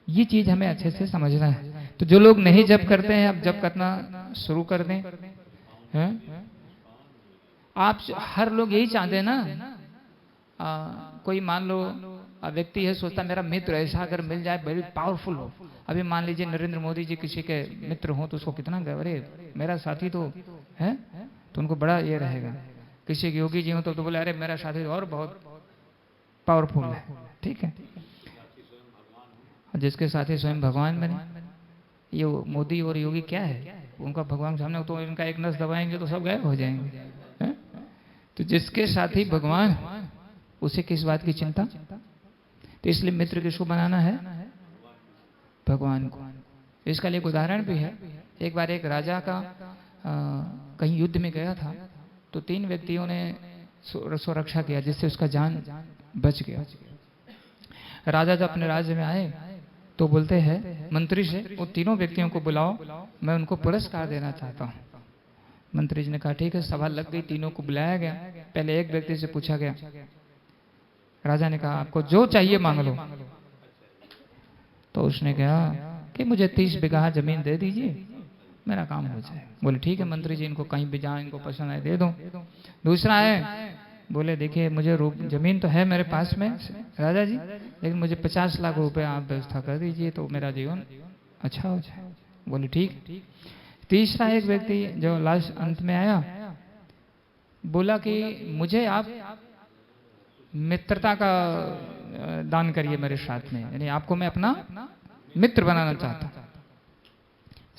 ये चीज हमें अच्छे से समझना है। तो जो लोग नहीं जप करते हैं, अब जप करना शुरू कर दें। हैं? आप हर लोग यही चाहते हैं ना। कोई मान लो व्यक्ति है, सोचता मेरा मित्र ऐसा अगर मिल जाए, वेरी पावरफुल हो। अभी मान लीजिए नरेंद्र मोदी जी किसी के मित्र हो तो उसको कितना, अरे मेरा साथी तो है, तो उनको बड़ा ये रहेगा। किसी के योगी जी हो तो बोले अरे मेरा साथी और बहुत पावरफुल है। ठीक है, जिसके साथी स्वयं भगवान बने। ये मोदी और योगी क्या है, उनका भगवान सामने तो इनका एक नस दबाएंगे तो सब गायब हो जाएंगे। है? तो जिसके साथी भगवान, उसे किस बात की चिंता। तो इसलिए मित्र किसको बनाना है? भगवान को। इसका एक उदाहरण भी है। एक बार एक राजा का कहीं युद्ध में गया था, तो 3 व्यक्तियों ने सुरक्षा किया जिससे उसका जान बच गया। राजा जब अपने राज्य में आए तो बोलते हैं मंत्री से, वो तीनों व्यक्तियों को बुलाओ, मैं उनको पुरस्कार देना चाहता हूँ। मंत्री जी ने कहा ठीक है। सभा लग गई, तीनों को बुलाया गया। पहले एक व्यक्ति से पूछा गया, राजा ने कहा आपको जो चाहिए मांग लो। तो उसने कहा कि मुझे 30 बीघा जमीन दे दीजिए, मेरा काम हो जाए। बोले ठीक है मंत्री जी, इनको कहीं भी जहाँ इनको पसंद आए दे दो। दूसरा है, बोले देखिए मुझे जमीन तो है मेरे पास में राजा जी, लेकिन मुझे 50 लाख रुपए आप व्यवस्था कर दीजिए तो मेरा जीवन अच्छा हो जाए। बोले ठीक। तीसरा एक व्यक्ति जो लास्ट अंत में आया, बोला कि मुझे आप मित्रता का दान करिए मेरे साथ में, यानी आपको मैं अपना मित्र बनाना चाहता हूँ।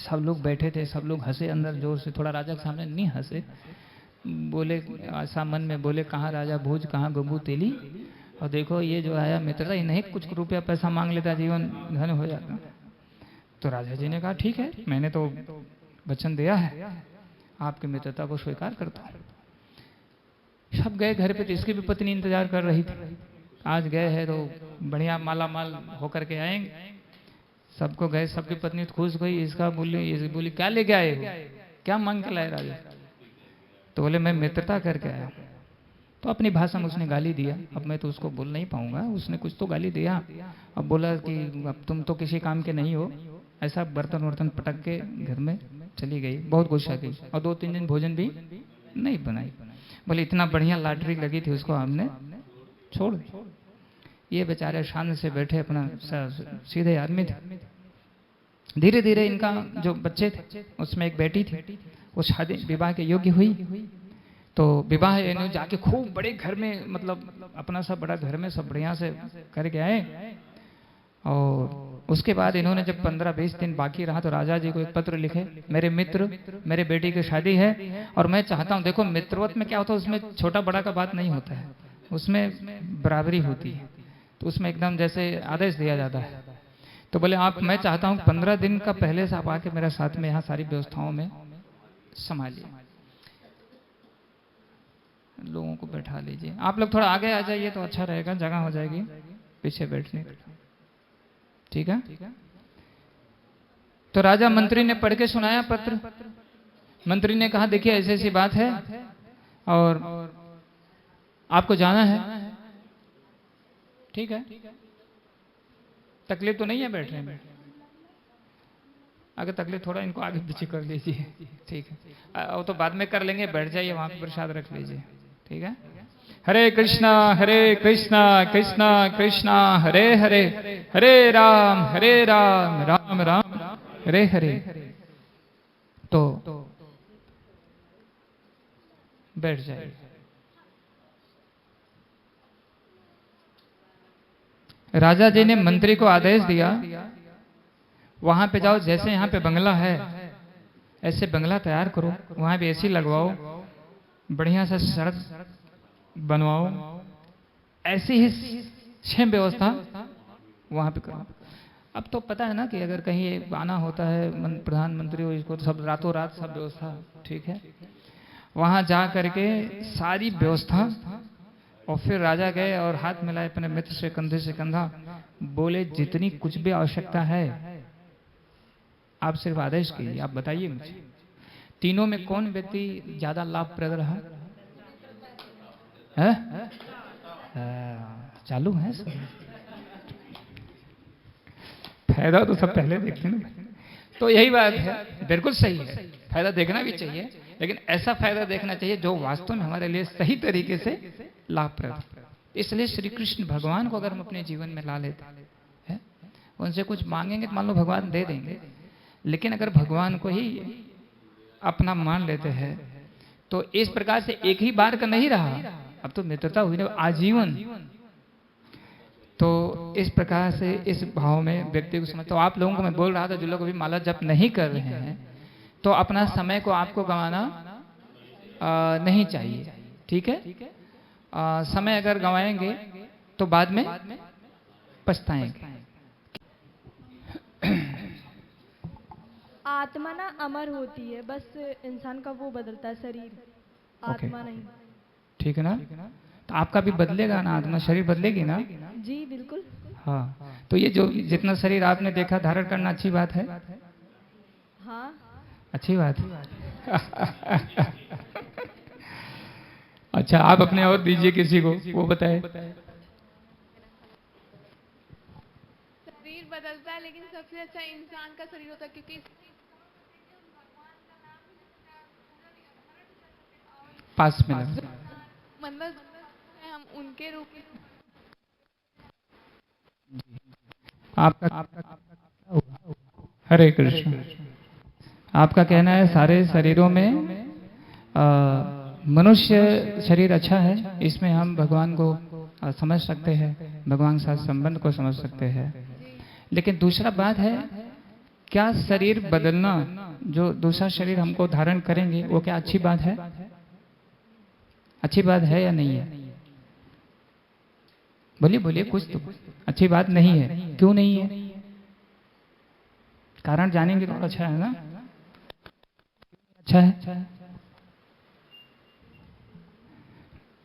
सब लोग बैठे थे, सब लोग हंसे अंदर जोर से, थोड़ा राजा के सामने नहीं हंसे। बोले आशा मन में, बोले कहाँ राजा भोज, कहाँ गंगू तेली, और देखो ये जो आया मित्रता, ये नहीं कुछ रुपया पैसा मांग लेता जीवन धन हो जाता। तो राजा जी ने कहा ठीक है, मैंने तो वचन दिया है, आपकी मित्रता को स्वीकार करता हूँ। सब गए घर पे, तो इसकी भी पत्नी इंतजार कर रही थी। आज गए हैं तो बढ़िया माला माल होकर के आएंगे। सबको गए, सबकी पत्नी खुश हुई। इसका बोली क्या लेके आए हो, क्या मांग के लाए राजा? तो बोले मैं मित्रता करके आया। तो अपनी भाषा में उसने गाली दिया। अब मैं तो उसको बोल नहीं पाऊंगा, उसने कुछ तो गाली दिया। अब बोला कि अब तुम तो किसी काम के नहीं हो, ऐसा बर्तन वर्तन पटक के घर में चली गई। बहुत गुस्सा की और 2-3 दिन भोजन भी नहीं बनाई। बोले इतना बढ़िया लॉटरी लगी थी उसको हमने छोड़ दी। ये बेचारे शान से बैठे, अपना सीधे आदमी थे। धीरे धीरे इनका जो बच्चे थे उसमें एक बेटी थी, वो शादी विवाह के योग्य हुई। तो विवाह इन्होंने जाके खूब बड़े घर में, मतलब अपना सब बड़ा घर में सब बढ़िया से करके आए। और उसके बाद इन्होंने जब 15-20 दिन बाकी रहा तो राजा जी को एक पत्र लिखे, मेरे मित्र, मेरे बेटी की शादी है और मैं चाहता हूँ, देखो मित्रवत में क्या होता है, उसमें छोटा बड़ा का बात नहीं होता है, उसमें बराबरी होती है। तो उसमें एकदम जैसे आदेश दिया जाता है। तो बोले आप, मैं चाहता हूँ 15 दिन का पहले से आप आके मेरे साथ में यहाँ सारी व्यवस्थाओं में संभालिए, लोगों को बैठा लीजिए। आप लोग थोड़ा आगे आ जाइए तो अच्छा रहेगा, जगह हो जाएगी पीछे बैठने की। ठीक है। तो राजा मंत्री ने पढ़ के सुनाया पत्र। मंत्री ने कहा देखिए ऐसी ऐसी बात है और आपको जाना है। ठीक है, तकलीफ तो नहीं है बैठने में? अगर तकलीफ थोड़ा इनको आगे पीछे कर लीजिए। ठीक है, वो तो बाद में कर लेंगे, बैठ जाइए वहां पर प्रसाद रख लीजिए। ठीक है। हरे कृष्णा कृष्णा कृष्णा हरे हरे, हरे राम राम राम हरे हरे। तो बैठ जाइए। राजा जी ने मंत्री को आदेश दिया, वहां पे जाओ, जैसे यहाँ पे बंगला है ऐसे बंगला तैयार करो, वहां भी एसी लगवाओ, बढ़िया सा सड़क बनवाओ, ऐसी ही सेम व्यवस्था वहां पे करो। अब तो पता है ना कि अगर कहीं आना होता है प्रधानमंत्री हो, इसको तो सब रातों रात सब व्यवस्था ठीक है। वहां जा करके सारी व्यवस्था, और फिर राजा गए और हाथ मिलाए अपने मित्र से कंधे से कंधा, बोले जितनी कुछ भी आवश्यकता है आप सिर्फ आदेश कीजिए, आप बताइए मुझे, तीनों में कौन व्यक्ति ज्यादा लाभप्रद रहा है? चालू है सब, फायदा तो सब पहले देखते ना। तो यही बात है, बिल्कुल सही है, फायदा देखना भी चाहिए, लेकिन ऐसा फायदा देखना चाहिए जो वास्तव में हमारे लिए सही तरीके से लाभप्रद। इसलिए श्री कृष्ण भगवान को अगर हम अपने जीवन में ला लेते हैं, उनसे कुछ मांगेंगे तो मान लो भगवान दे देंगे, लेकिन अगर भगवान को ही अपना मान लेते हैं तो इस प्रकार से एक ही बार का नहीं रहा, अब तो मित्रता हुई ना आजीवन। तो इस प्रकार से इस भाव में व्यक्ति को समझ, तो आप लोगों को मैं बोल रहा था जो लोग अभी माला जप नहीं कर रहे हैं, तो अपना समय को आपको गंवाना नहीं चाहिए, ठीक है। समय अगर गंवाएंगे तो बाद में पछताएंगे। आत्मा ना अमर होती है, बस इंसान का वो बदलता है, शरीर, आत्मा नहीं। ठीक है ना, तो आपका भी बदलेगा ना, आत्मा शरीर बदलेगी ना। जी बिल्कुल। हाँ, तो ये जो जितना शरीर आपने देखा धारण करना अच्छी बात है। हाँ अच्छी बात अच्छा, आप अपने और दीजिए किसी को, वो बताए। शरीर बदलता है, लेकिन सबसे अच्छा इंसान का शरीर होता है, क्योंकि पास में मतलब हम उनके रूप में आपका हरे कृष्ण। आपका कहना है सारे शरीरों में मनुष्य शरीर अच्छा है, इसमें हम भगवान को समझ सकते हैं, भगवान के साथ संबंध को समझ सकते हैं। लेकिन दूसरा बात है, क्या शरीर बदलना, जो दूसरा शरीर हमको धारण करेंगे, वो क्या अच्छी बात है? अच्छी बात है या नहीं है? बोलिए बोलिए, कुछ तो अच्छी बात नहीं है। क्यों नहीं है? कारण जानेंगे तो अच्छा है ना। अच्छा है,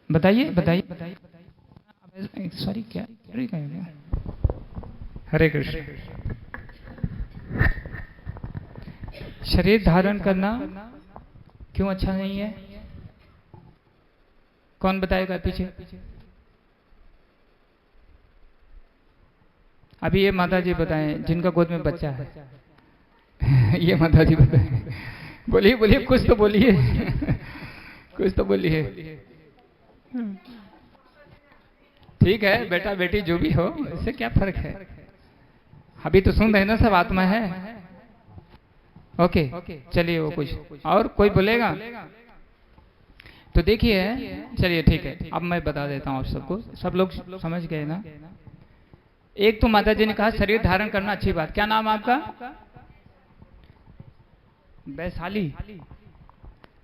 बताइए बताइए बताइए। सॉरी, क्या हरे कृष्ण। शरीर धारण करना क्यों अच्छा नहीं है? कौन बताएगा पीछे? अभी ये माता जी बताएं जिनका गोद में बच्चा है ये माता जी बताएं। बोलिए बोलिए, कुछ तो बोलिए कुछ तो बोलिए। ठीक है, बेटा बेटी जो भी हो, इससे क्या फर्क है? अभी तो सुन रहे ना, सब आत्मा है। ओके, चलिए, वो कुछ और कोई बोलेगा तो देखिए। चलिए ठीक है, अब मैं बता देता हूँ आप सबको, सब लोग समझ गए ना। एक तो माता जी ने कहा शरीर धारण करना अच्छी बात। क्या नाम आपका? वैशाली।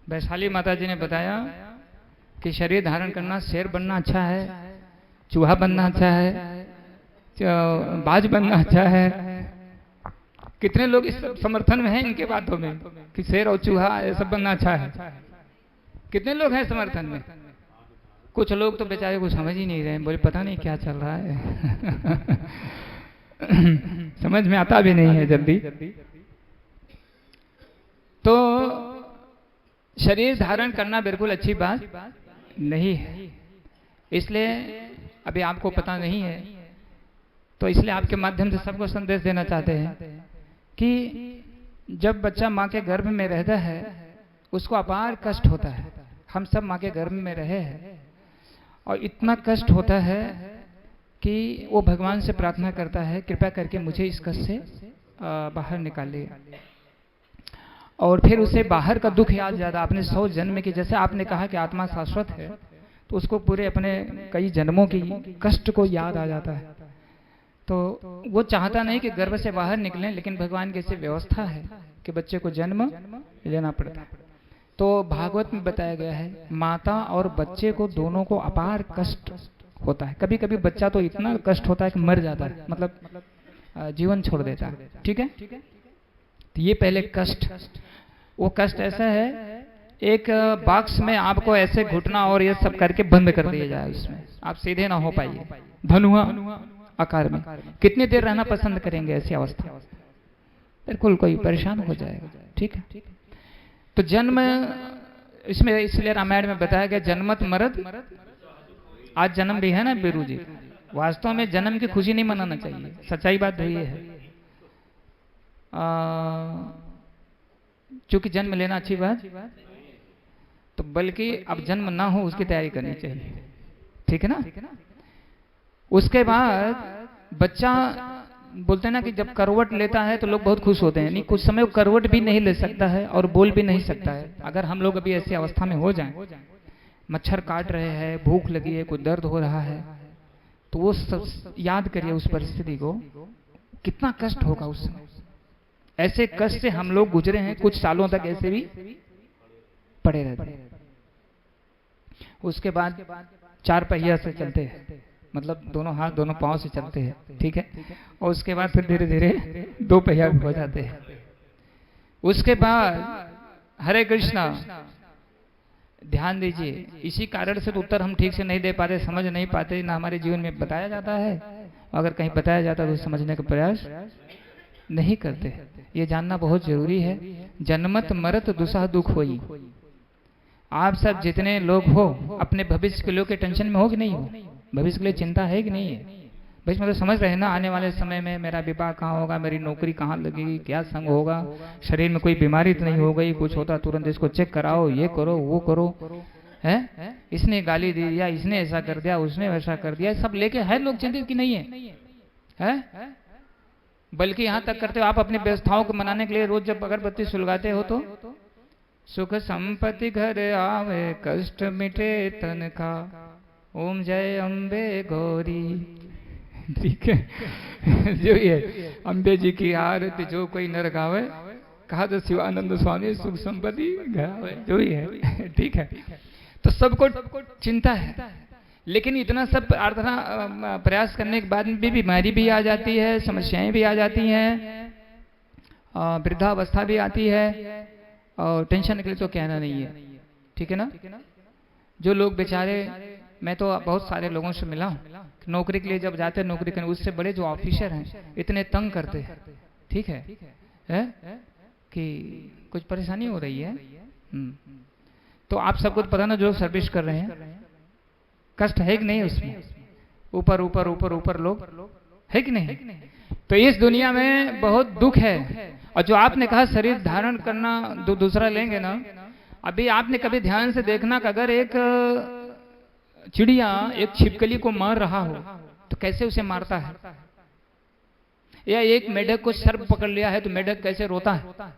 वैशाली माता जी ने बताया कि शरीर धारण करना, शेर बनना अच्छा है, चूहा बनना अच्छा है, बाज बनना अच्छा है। कितने लोग इस समर्थन में हैं इनके बातों में कि शेर और चूहा ये सब बनना अच्छा है? कितने लोग हैं समर्थन में? कुछ लोग तो बेचारे को समझ ही नहीं रहे, बोले पता नहीं क्या चल रहा है समझ में आता भी नहीं है जल्दी। तो शरीर धारण करना बिल्कुल अच्छी बात नहीं है, इसलिए अभी आपको पता नहीं है, तो इसलिए आपके माध्यम से सबको संदेश देना चाहते हैं कि जब बच्चा माँ के गर्भ में रहता है उसको अपार कष्ट होता है। हम सब माँ के गर्भ में रहे हैं और इतना कष्ट होता है कि वो भगवान से प्रार्थना करता है, कृपया करके मुझे इस कष्ट से बाहर निकालिए। और फिर उसे बाहर का दुख याद ज्यादा, अपने 100 जन्म की, जैसे आपने कहा कि आत्मा शाश्वत है, तो उसको पूरे अपने कई जन्मों की कष्ट को याद आ जाता है। तो वो चाहता नहीं कि गर्भ से बाहर निकलें, लेकिन भगवान की ऐसी व्यवस्था है कि बच्चे को जन्म लेना पड़ता है। तो भागवत में बताया गया है माता और बच्चे को दोनों को अपार कष्ट होता है। कभी कभी बच्चा तो इतना कष्ट होता है कि मर जाता है, मतलब जीवन छोड़ देता है। ठीक है, तो ये पहले कष्ट, वो कष्ट ऐसा है, एक बॉक्स में आपको ऐसे घुटना और ये सब करके बंद कर दिया जाए, उसमें आप सीधे ना हो पाइए, धनुआ आकार में। कितनी देर रहना पसंद करेंगे ऐसी अवस्था? बिल्कुल कोई परेशान हो जाएगा। ठीक है, तो जन्म इसमें इसलिए रामायण में बताया गया जन्मत मरद। आज जन्म भी है ना बीरू जी, वास्तव में जन्म की खुशी नहीं मनाना चाहिए, सच्चाई बात तो ये है। चूंकि जन्म लेना अच्छी बात, तो बल्कि अब जन्म ना हो उसकी तैयारी करनी चाहिए। ठीक है ना। उसके बाद बच्चा बोलते हैं ना कि जब करवट लेता है तो लोग बहुत खुश होते हैं, नहीं कुछ समय वो करवट भी नहीं ले सकता है और बोल भी नहीं सकता है। अगर हम लोग अभी ऐसी अवस्था में हो जाएं, मच्छर काट रहे हैं, भूख लगी है, कोई दर्द हो रहा है, तो वो सब याद करिए उस परिस्थिति को, कितना कष्ट होगा उस समय। ऐसे कष्ट से हम लोग गुजरे हैं, कुछ सालों तक ऐसे भी पड़े रहते हैं। उसके बाद 4 पहिया से चलते हैं, मतलब दोनों हाथ दोनों पांव से चलते हैं। ठीक है, और उसके बाद फिर धीरे धीरे 2 पहिया भी हो जाते हैं। उसके बाद हरे कृष्णा, ध्यान दीजिए, इसी कारण से तो उत्तर हम ठीक से नहीं दे पाते, समझ नहीं पाते, ना हमारे जीवन में बताया जाता है, अगर कहीं बताया जाता तो समझने का प्रयास नहीं करते। ये जानना बहुत जरूरी है। जन्मत मरत दुसह दुख होई। आप सब जितने लोग हो अपने भविष्य के लोग के टेंशन में हो कि नहीं हो? भविष्य के लिए चिंता है कि नहीं है? भविष्य में तो समझ रहे हैं ना, आने वाले समय में मेरा विवाह कहाँ होगा, मेरी नौकरी कहाँ लगेगी, क्या संग होगा, शरीर में कोई बीमारी तो नहीं हो गई, कुछ होता तुरंत इसको चेक कराओ, ये करो वो करो, है इसने गाली दी दिया, इसने ऐसा कर दिया, उसने वैसा कर दिया, सब लेके है लोग चिंतित कि नहीं है? बल्कि यहाँ तक करते हो आप अपनी व्यवस्थाओं को मनाने के लिए रोज जब अगरबत्ती सुलगाते हो तो सुख संपत्ति घर आवे, कष्ट मिटे तन का, ओम जय अम्बे गौरी। ठीक है, जो ये अम्बे जी की आरती जो कोई नर गावे, कहा तो शिवानंद स्वामी सुख संपत्ति घर आवे, जो ही है। ठीक है, तो सबको चिंता है, लेकिन इतना सब प्रार्थना प्रयास करने के बाद भी बीमारी भी आ जाती है, समस्याएं भी आ जाती हैं, वृद्धावस्था भी आती है, और टेंशन के लिए तो कहना नहीं है। ठीक है ना। जो लोग बेचारे, मैं तो बहुत सारे लोगों से मिला हूँ, नौकरी के लिए जब जाते हैं नौकरी करने, उससे बड़े जो ऑफिसर हैं इतने तंग करते हैं। ठीक है, कि कुछ परेशानी हो रही है। तो आप सबको पता ना, जो सर्विस कर रहे हैं कष्ट है कि नहीं उसमें, ऊपर ऊपर ऊपर ऊपर लोग है कि नहीं? तो इस दुनिया में बहुत दुख है। और जो आपने कहा शरीर धारण करना दूसरा लेंगे ना, अभी आपने कभी ध्यान से देखना कि अगर एक चिड़िया एक छिपकली को मार रहा हो तो कैसे उसे मारता है, या एक मेढक को सर्प पकड़ लिया है तो मेढक कैसे रोता है।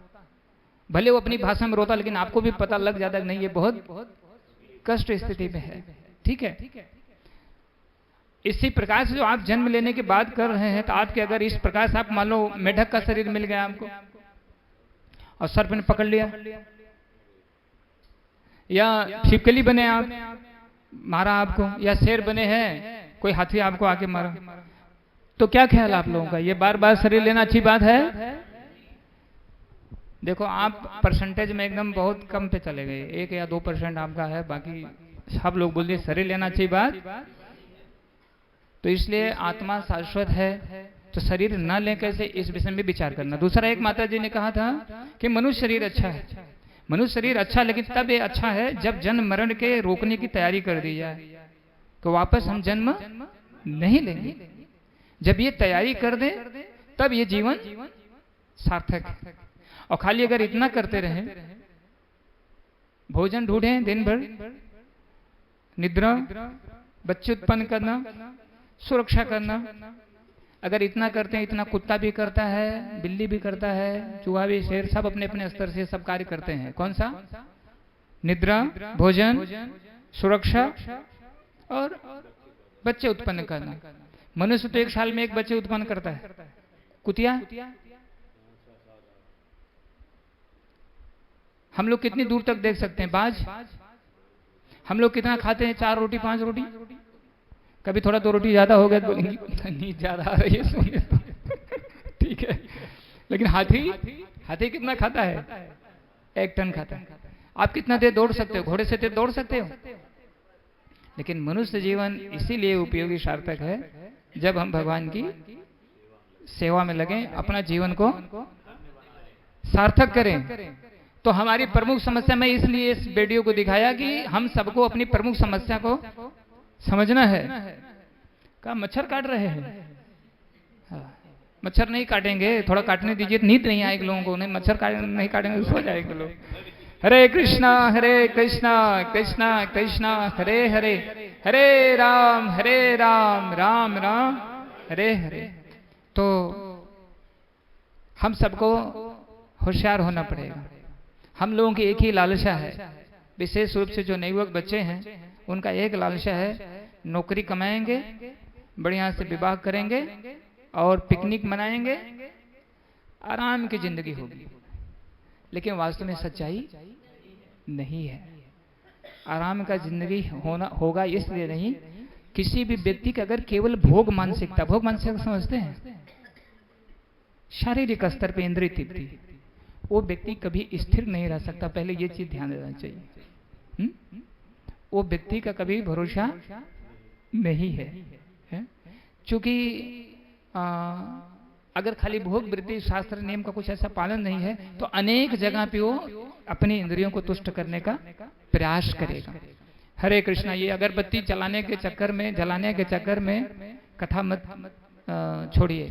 भले वो अपनी भाषा में रोता, लेकिन आपको भी पता लग जाता है कि नहीं ये बहुत कष्ट स्थिति में है। ठीक है, इसी प्रकार से जो आप जन्म लेने की बात कर रहे हैं, तो आपके अगर इस प्रकार से आप मान लो मेढक का शरीर मिल गया आपको और सर्प ने पकड़ लिया, या छिपकली बने आप, मारा आपको, या शेर बने हैं, कोई हाथी आपको आके मारा, तो क्या ख्याल आप लोगों का? ये बार बार शरीर लेना अच्छी बात है? देखो आप परसेंटेज में एकदम बहुत कम पे चले गए, 1 या 2% आपका है, बाकी सब लोग बोल दिए शरीर लेना अच्छी बात। तो इसलिए आत्मा शाश्वत है, तो शरीर न ले कैसे, इस विषय में विचार करना। दूसरा, एक माता जी ने कहा था कि मनुष्य शरीर अच्छा है, मनुष्य शरीर अच्छा, लेकिन तब ये अच्छा है जब जन्म मरण के रोकने की तैयारी कर दी जाए, तो वापस हम जन्म नहीं लेंगे। जब ये तैयारी कर दे तब ये जीवन सार्थक है। और खाली अगर इतना करते रहे, भोजन ढूंढे दिन भर, निद्रा, बच्चे उत्पन्न करना, सुरक्षा करना, अगर इतना करते हैं, इतना कुत्ता भी करता है, बिल्ली भी करता है, चूहा भी, शेर, सब अपने अपने स्तर से सब कार्य करते हैं। कौन सा? निद्रा, भोजन, सुरक्षा और बच्चे उत्पन्न करना। मनुष्य तो 1 साल में 1 बच्चे उत्पन्न करता है। कुतिया, हम लोग कितनी दूर तक देख सकते हैं? बाज, हम लोग कितना खाते हैं? 4 रोटी 5 रोटी। कभी थोड़ा 2 रोटी ज्यादा हो गया तो बोलेंगे नींद ज्यादा आ रही है, सोने दो। ठीक है, लेकिन हाथी कितना खाता है? 1 टन खाता है। आप कितना देर दौड़ सकते हो? घोड़े से तेज दौड़ सकते हो? लेकिन मनुष्य जीवन इसीलिए उपयोगी सार्थक है जब हम भगवान की सेवा में लगे, अपना जीवन को सार्थक करें। तो हमारी प्रमुख समस्या, मैं इसलिए इस वीडियो को दिखाया कि हम सबको अपनी प्रमुख समस्या को समझना है। क्या मच्छर काट रहे हैं? हाँ, मच्छर नहीं काटेंगे, थोड़ा काटने दीजिए, नींद नहीं आएगी लोगों को। नहीं, मच्छर नहीं काटेंगे तो सो जाएंगे लोग। हरे कृष्णा कृष्णा कृष्णा हरे हरे, हरे राम राम राम हरे हरे। तो हम सबको होशियार होना पड़ेगा। हम लोगों की एक ही लालसा है, विशेष रूप से जो नवयुवक बच्चे हैं उनका एक लालसा है, नौकरी कमाएंगे, बढ़िया से विवाह करेंगे और पिकनिक मनाएंगे, आराम की जिंदगी होगी। लेकिन वास्तव में सच्चाई नहीं है। आराम का जिंदगी होगा इसलिए नहीं, किसी भी व्यक्ति का अगर केवल भोग मानसिकता समझते हैं, शारीरिक स्तर पे इंद्रिय तृप्ति, वो व्यक्ति कभी स्थिर नहीं रह सकता। पहले ये चीज ध्यान देना चाहिए। वो व्यक्ति का कभी भरोसा नहीं है, क्योंकि अगर खाली भोग वृत्ति शास्त्र नियम का कुछ ऐसा पालन नहीं है तो अनेक जगह पे वो अपनी इंद्रियों को तुष्ट करने का प्रयास करेगा। हरे कृष्णा। ये अगरबत्ती जलाने के चक्कर में कथा मत छोड़िए,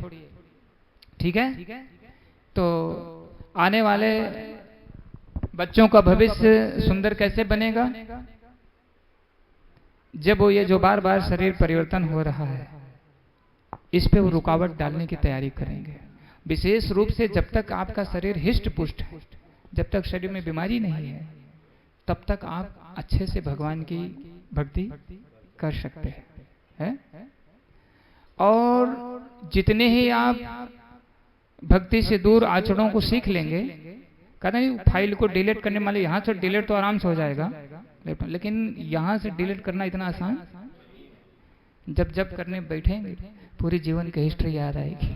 ठीक है? तो आने वाले बच्चों का भविष्य सुंदर कैसे बनेगा? जब वो ये जो बार बार शरीर परिवर्तन हो रहा है, इस पे वो रुकावट डालने की तैयारी करेंगे। विशेष रूप से जब तक आपका शरीर हिष्ट पुष्ट है, जब तक शरीर में बीमारी नहीं है, तब तक आप अच्छे से भगवान की भक्ति कर सकते हैं। और जितने ही आप भक्ति से दूर आचरणों को सीख लेंगे, कहते हैं फाइल को डिलीट करने वाले, यहाँ से डिलीट तो आराम से हो जाएगा, लेकिन यहाँ से डिलीट करना इतना आसान, जब करने बैठेंगे पूरी जीवन की हिस्ट्री याद आएगी।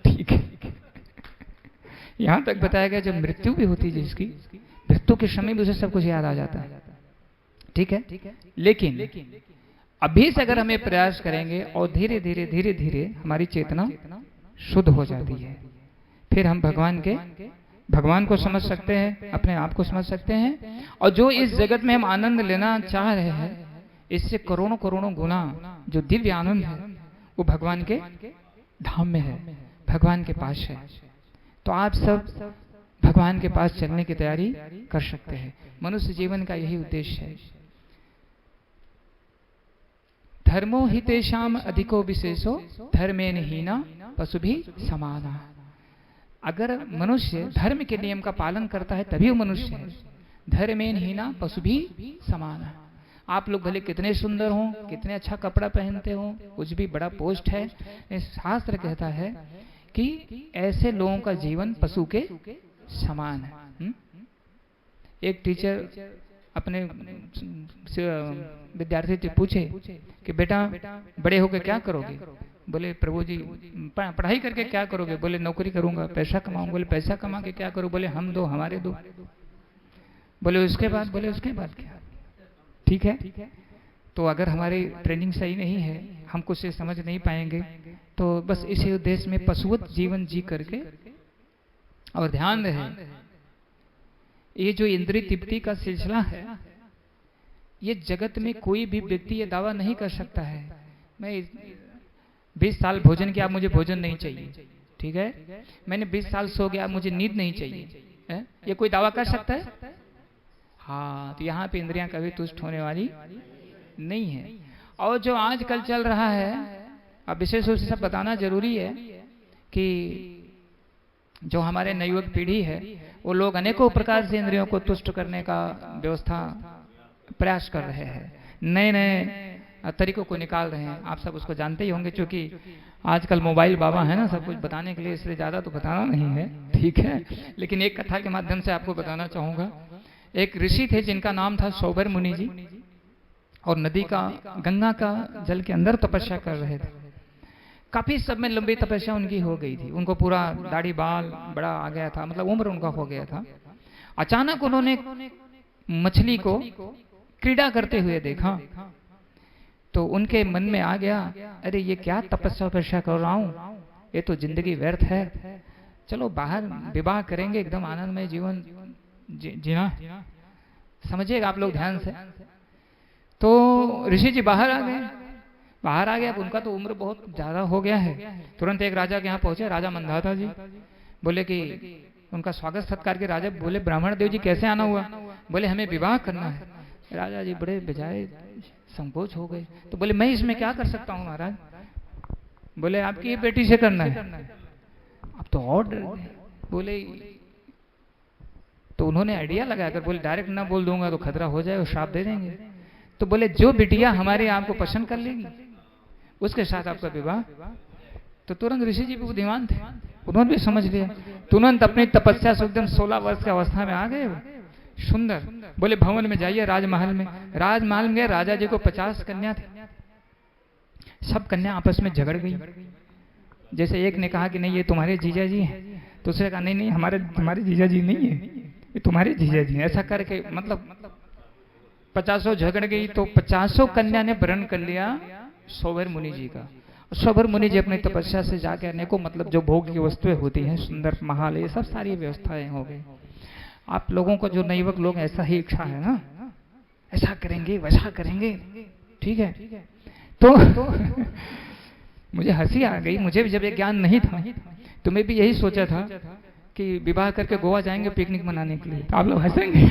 ठीक है, यहाँ तक बताया गया जब मृत्यु भी होती है जिसकी, मृत्यु के समय भी उसे सब कुछ याद आ जाता है। ठीक है, लेकिन अभी से अगर हमें प्रयास करेंगे और धीरे धीरे हमारी चेतना शुद्ध हो जाती है, फिर हम भगवान को समझ सकते हैं, अपने आप को समझ सकते हैं। और जो इस जगत में हम आनंद लेना चाह रहे हैं, इससे करोड़ों गुना जो दिव्य आनंद है वो भगवान के धाम में है, भगवान के पास है। तो आप सब भगवान के पास चलने की तैयारी कर सकते हैं। मनुष्य जीवन का यही उद्देश्य है। धर्मो हि तेषाम अधिको विशेषो धर्मेन हीना पशुभिः समाना। अगर मनुष्य धर्म के नियम का पालन करता है तभी वो मनुष्य है। धर्मेन हीना पशुभिः समाना। आप लोग भले कितने सुंदर हो, कितने अच्छा कपड़ा पहनते हो, कुछ भी बड़ा पोस्ट है, शास्त्र कहता है कि ऐसे लोगों का जीवन पशु के समान है। एक टीचर अपने विद्यार्थी से पूछे कि बेटा बड़े होकर क्या करोगे? बोले प्रभु जी पढ़ाई करके क्या करोगे? बोले नौकरी करूंगा, पैसा कमाऊंगा। बोले पैसा कमा के क्या करो? बोले हम दो हमारे दो। बोले उसके बाद? बोले उसके बाद क्या? ठीक है, तो अगर हमारी ट्रेनिंग सही नहीं है, हम कुछ समझ नहीं पाएंगे, तो बस इसी उद्देश्य में पशुवत जीवन जी करके। और ध्यान रहे, ये जो इंद्रिय तृप्ति का सिलसिला है, ये जगत में कोई भी व्यक्ति ये दावा नहीं कर सकता है मैं 20 साल भोजन किया, मुझे भोजन नहीं चाहिए। ठीक है, मैंने 20 साल सो गया, मुझे नींद नहीं चाहिए। ये कोई दावा कर सकता है? हाँ, तो यहाँ पे इंद्रियां कभी तुष्ट होने वाली नहीं है। और जो आजकल चल रहा है अब विशेष रूप से सब बताना जरूरी है कि जो हमारे नवयुवक पीढ़ी है वो लोग अनेकों प्रकार से इंद्रियों को तुष्ट करने का व्यवस्था प्रयास कर रहे हैं, नए नए तरीकों को निकाल रहे हैं। आप सब उसको जानते ही होंगे, क्योंकि आजकल मोबाइल बाबा है ना सब कुछ बताने के लिए, इसलिए ज़्यादा तो बताना नहीं है, ठीक है। लेकिन एक कथा के माध्यम से आपको बताना चाहूँगा। एक ऋषि थे जिनका नाम था सौबर मुनि जी, और नदी का, गंगा का जल के अंदर तपस्या कर रहे थे। काफी समय लंबी तपस्या उनकी हो गई थी, उनको पूरा दाढ़ी बाल बड़ा आ गया था, मतलब उम्र उनका हो गया था। अचानक उन्होंने मछली को क्रीड़ा करते हुए देखा, तो उनके मन में आ गया, अरे ये क्या तपस्या कर रहा हूँ, ये तो जिंदगी व्यर्थ है, चलो बाहर विवाह करेंगे, एकदम आनंदमय जीवन जीना। समझिएगा आप लोग ध्यान से। तो ऋषि जी बाहर आ गए। बाहर आ गया, अब उनका तो उम्र बहुत ज्यादा हो गया है। तुरंत एक राजा के यहाँ पहुंचे, राजा मंधाता जी। बोले कि उनका स्वागत सत्कार के राजा बोले, ब्राह्मण देव जी कैसे आना हुआ? बोले हमें विवाह करना है। राजा जी बड़े बेजाय संकोच हो गए, तो बोले मैं इसमें क्या कर सकता हूँ महाराज? बोले आपकी बेटी से करना है। अब तो और डर गए, बोले, तो उन्होंने आइडिया लगाया कर बोले डायरेक्ट ना बोल दूंगा तो खतरा हो जाएगा, श्राप दे देंगे। तो बोले जो बिटिया हमारे आपको पसंद कर लेगी उसके साथ आपका विवाह। तो तुरंत ऋषि जी भी बुद्धिमान थे, उन्होंने भी समझ लिया, तुरंत अपनी तपस्या से एकदम 16 वर्ष की अवस्था में आ गए। सुंदर बोले भवन में जाइए, राजमहल में। राजमहल में गए, राजा जी को 50 कन्या थे। सब कन्या आपस में झगड़ गई। जैसे एक ने कहा कि नहीं ये तुम्हारे जीजा जी हैं, दूसरे कहा नहीं नहीं हमारे जीजा जी नहीं है, ये तुम्हारे जीजा जी हैं। ऐसा करके मतलब 50 झगड़ गई। तो 50 कन्या ने वरण कर लिया सौबर मुनि जी का। सौबर मुनि जी अपनी तपस्या से जाके अनेकों मतलब जो भोग की वस्तुएं होती हैं, सुंदर महल, ये सब सारी व्यवस्थाएं हो गई। आप लोगों को जो नवयुवक लोग ऐसा ही इच्छा है ना, ऐसा करेंगे वैसा करेंगे, ठीक है। तो मुझे हंसी आ गई, मुझे भी जब ये ज्ञान नहीं था तो मैं भी यही सोचा था कि विवाह करके गोवा जाएंगे पिकनिक मनाने के लिए। तो आप लोग हंसेंगे।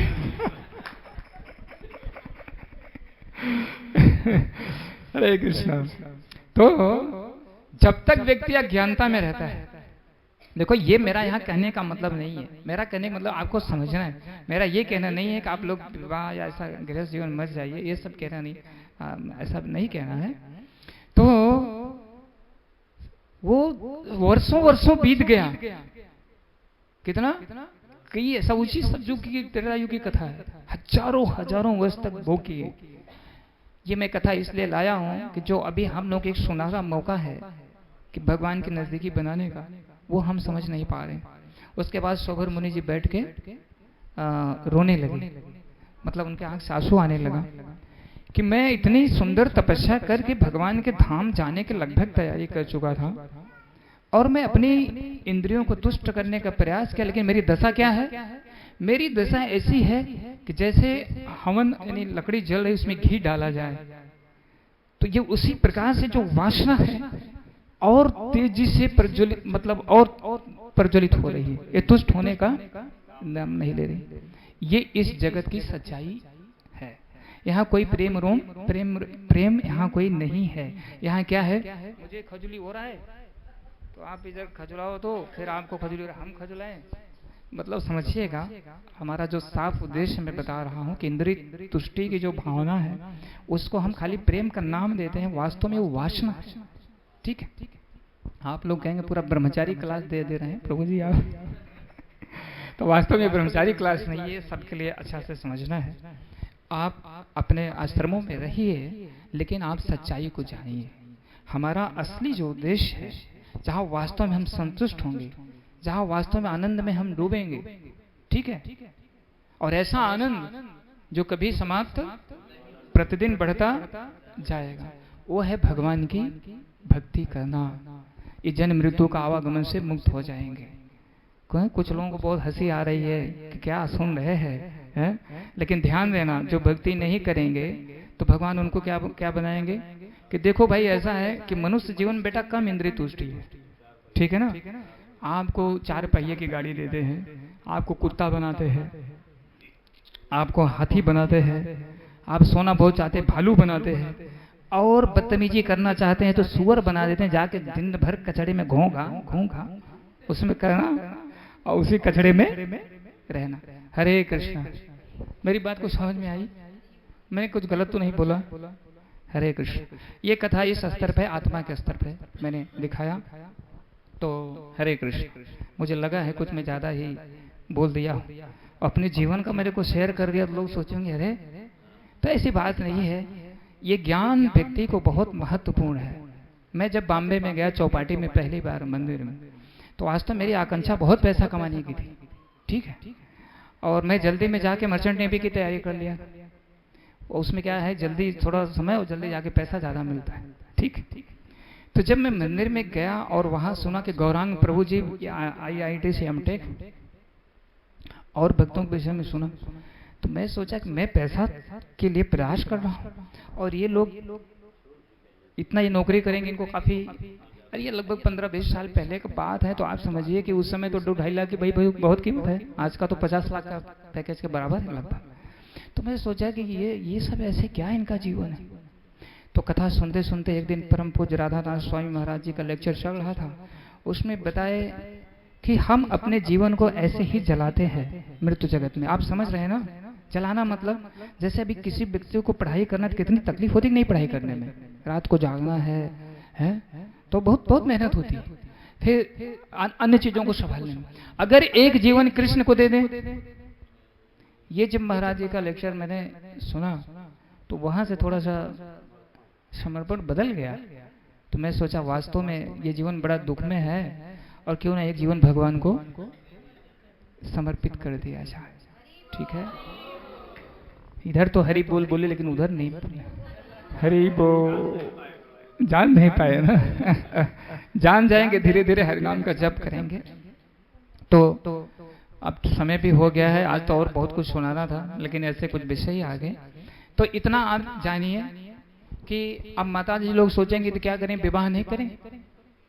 हरे कृष्णा। तो जब तक व्यक्ति अज्ञानता में रहता है, देखो ये मेरा यहाँ कहने का मतलब नहीं है, मेरा कहने का मतलब आपको समझना है। मेरा ये कहना नहीं है कि आप लोग विवाह या ऐसा गृहस्थ जीवन मत जाइए, ये सब कहना नहीं, ऐसा नहीं कहना है। तो वो वर्षों वर्षों बीत गया, कितना कई ऐसा ऊंची सतयुग की त्रेतायुग की कथा है, हजारों वर्ष तक भोग किए। ये मैं कथा इसलिए लाया हूँ कि जो अभी हम लोग एक सुनहरा मौका है कि भगवान की नजदीकी बनाने का, वो हम समझ नहीं पा रहे। उसके बाद सौबर मुनि जी बैठ के रोने लगे, मतलब उनके आंख से आंसू आने लगा कि मैं इतनी सुंदर तपस्या करके भगवान के धाम जाने की लगभग तैयारी कर चुका था और मैं अपनी इंद्रियों को तुष्ट करने का प्रयास किया, लेकिन मेरी दशा क्या है? मेरी दशा ऐसी है कि जैसे हवन यानी लकड़ी जल रही उसमें घी डाला जाए, तो ये उसी प्रकार से जो वासना है और तेजी से प्रज्वलित, मतलब और प्रज्वलित हो रही है, ये तुष्ट होने का नाम नहीं ले रही। ये इस जगत की सच्चाई है। यहाँ कोई प्रेम यहाँ कोई नहीं है। यहाँ क्या है? मुझे खजुली हो रहा है तो आप इधर खजुलाओ, तो फिर आपको खजुली, हम खजुलाएं, मतलब समझिएगा हमारा जो साफ उद्देश्य मैं बता रहा हूँ कि इंद्रिय तुष्टि की जो भावना है उसको हम खाली प्रेम का नाम देते हैं, वास्तव में वो वासना है। ठीक है, आप लोग कहेंगे पूरा ब्रह्मचारी क्लास दे रहे हैं प्रभु जी आप। तो वास्तव में ब्रह्मचारी क्लास नहीं, ये सबके लिए अच्छा से समझना है। आप अपने आश्रमों में रहिए, लेकिन आप सच्चाई को जानिए। हमारा असली जो उद्देश्य है, जहाँ वास्तव में हम संतुष्ट होंगे, जहाँ वास्तव में आनंद में हम डूबेंगे, ठीक है, और ऐसा आनंद जो कभी समाप्त, प्रतिदिन बढ़ता जाएगा, वो है भगवान की भक्ति करना। इस जन्म मृत्यु का आवागमन से मुक्त हो जाएंगे। कुछ लोगों को बहुत हंसी आ रही है कि क्या सुन रहे हैं, लेकिन ध्यान देना, जो भक्ति नहीं करेंगे तो भगवान उनको क्या बनाएंगे कि देखो भाई ऐसा है कि मनुष्य जीवन बेटा कम इंद्रिय तुष्टि है, ठीक है ना। आपको 4 पहिए की गाड़ी देते हैं, आपको कुत्ता बनाते हैं, आपको हाथी बनाते हैं, आप सोना बहुत चाहते भालू बनाते हैं, और बदतमीजी करना चाहते हैं तो सुअर बना देते हैं, जाके दिन भर कचड़े में घोंघा उसमें करना और उसी कचड़े में रहना। हरे कृष्णा। मेरी बात को समझ में आई? मैंने कुछ गलत तो नहीं बोला? हरे कृष्ण। ये कथा इस स्तर पे, आत्मा के स्तर पे मैंने दिखाया। तो हरे कृष्ण। मुझे लगा है कुछ मैं ज्यादा ही बोल दिया, अपने जीवन का मेरे को शेयर कर दिया, तो लोग सोचेंगे अरे, तो ऐसी बात नहीं है। ये ज्ञान व्यक्ति को बहुत महत्वपूर्ण है। मैं जब बॉम्बे में गया चौपाटी में पहली बार मंदिर में, तो आज तो मेरी आकांक्षा बहुत पैसा कमाने की थी, ठीक है, और मैं जल्दी में जाके मर्चेंट नेवी की तैयारी कर लिया। उसमें क्या है, जल्दी थोड़ा समय और जल्दी जाके पैसा ज्यादा मिलता है, ठीक। तो जब मैं मंदिर में गया और वहां सुना कि गौरांग प्रभु जी IIT से एमटेक और भक्तों के विषय में सुना, तो मैं सोचा कि मैं पैसा के लिए प्रयास कर रहा हूँ और ये लोग इतना ये नौकरी करेंगे, इनको काफी, अरे ये लगभग 15-20 साल पहले की बात है। तो आप समझिए कि उस समय तो 2-2.5 लाख की भाई बहुत कीमत है, आज का तो 50 लाख का पैकेज के बराबर है लगभग। तो मैं सोचा कि ये सब ऐसे क्या इनका जीवन है। तो कथा सुनते सुनते एक दिन परम पूज्य राधादास स्वामी महाराज जी का लेक्चर चल रहा था, उसमें बताए कि हम अपने जीवन को ऐसे ही जलाते हैं मृत्यु जगत में। आप समझ रहे हैं ना, जलाना मतलब जैसे अभी किसी व्यक्ति को पढ़ाई करना तो कितनी तकलीफ होती है नहीं पढ़ाई करने में, रात को जागना है तो बहुत मेहनत होती है, फिर अन्य चीजों को संभालने में। अगर एक जीवन कृष्ण को दे दें, ये जब महाराज जी का लेक्चर मैंने सुना तो वहां से थोड़ा सा समर्पण बदल गया। तो मैं सोचा वास्तव में ये जीवन बड़ा दुख में है और क्यों ना एक जीवन भगवान को समर्पित कर दिया जाए, ठीक है। इधर तो हरि बोल बोले लेकिन उधर नहीं बोले, हरि बोल जान नहीं पाए ना जान जाएंगे धीरे धीरे, हरि नाम का जप करेंगे। तो अब समय भी हो गया है, आज तो और बहुत कुछ सुनाना था लेकिन ऐसे कुछ विषय ही आ गए। तो इतना आप जानिए कि अब माता जी लोग सोचेंगे तो क्या करें, विवाह नहीं करें,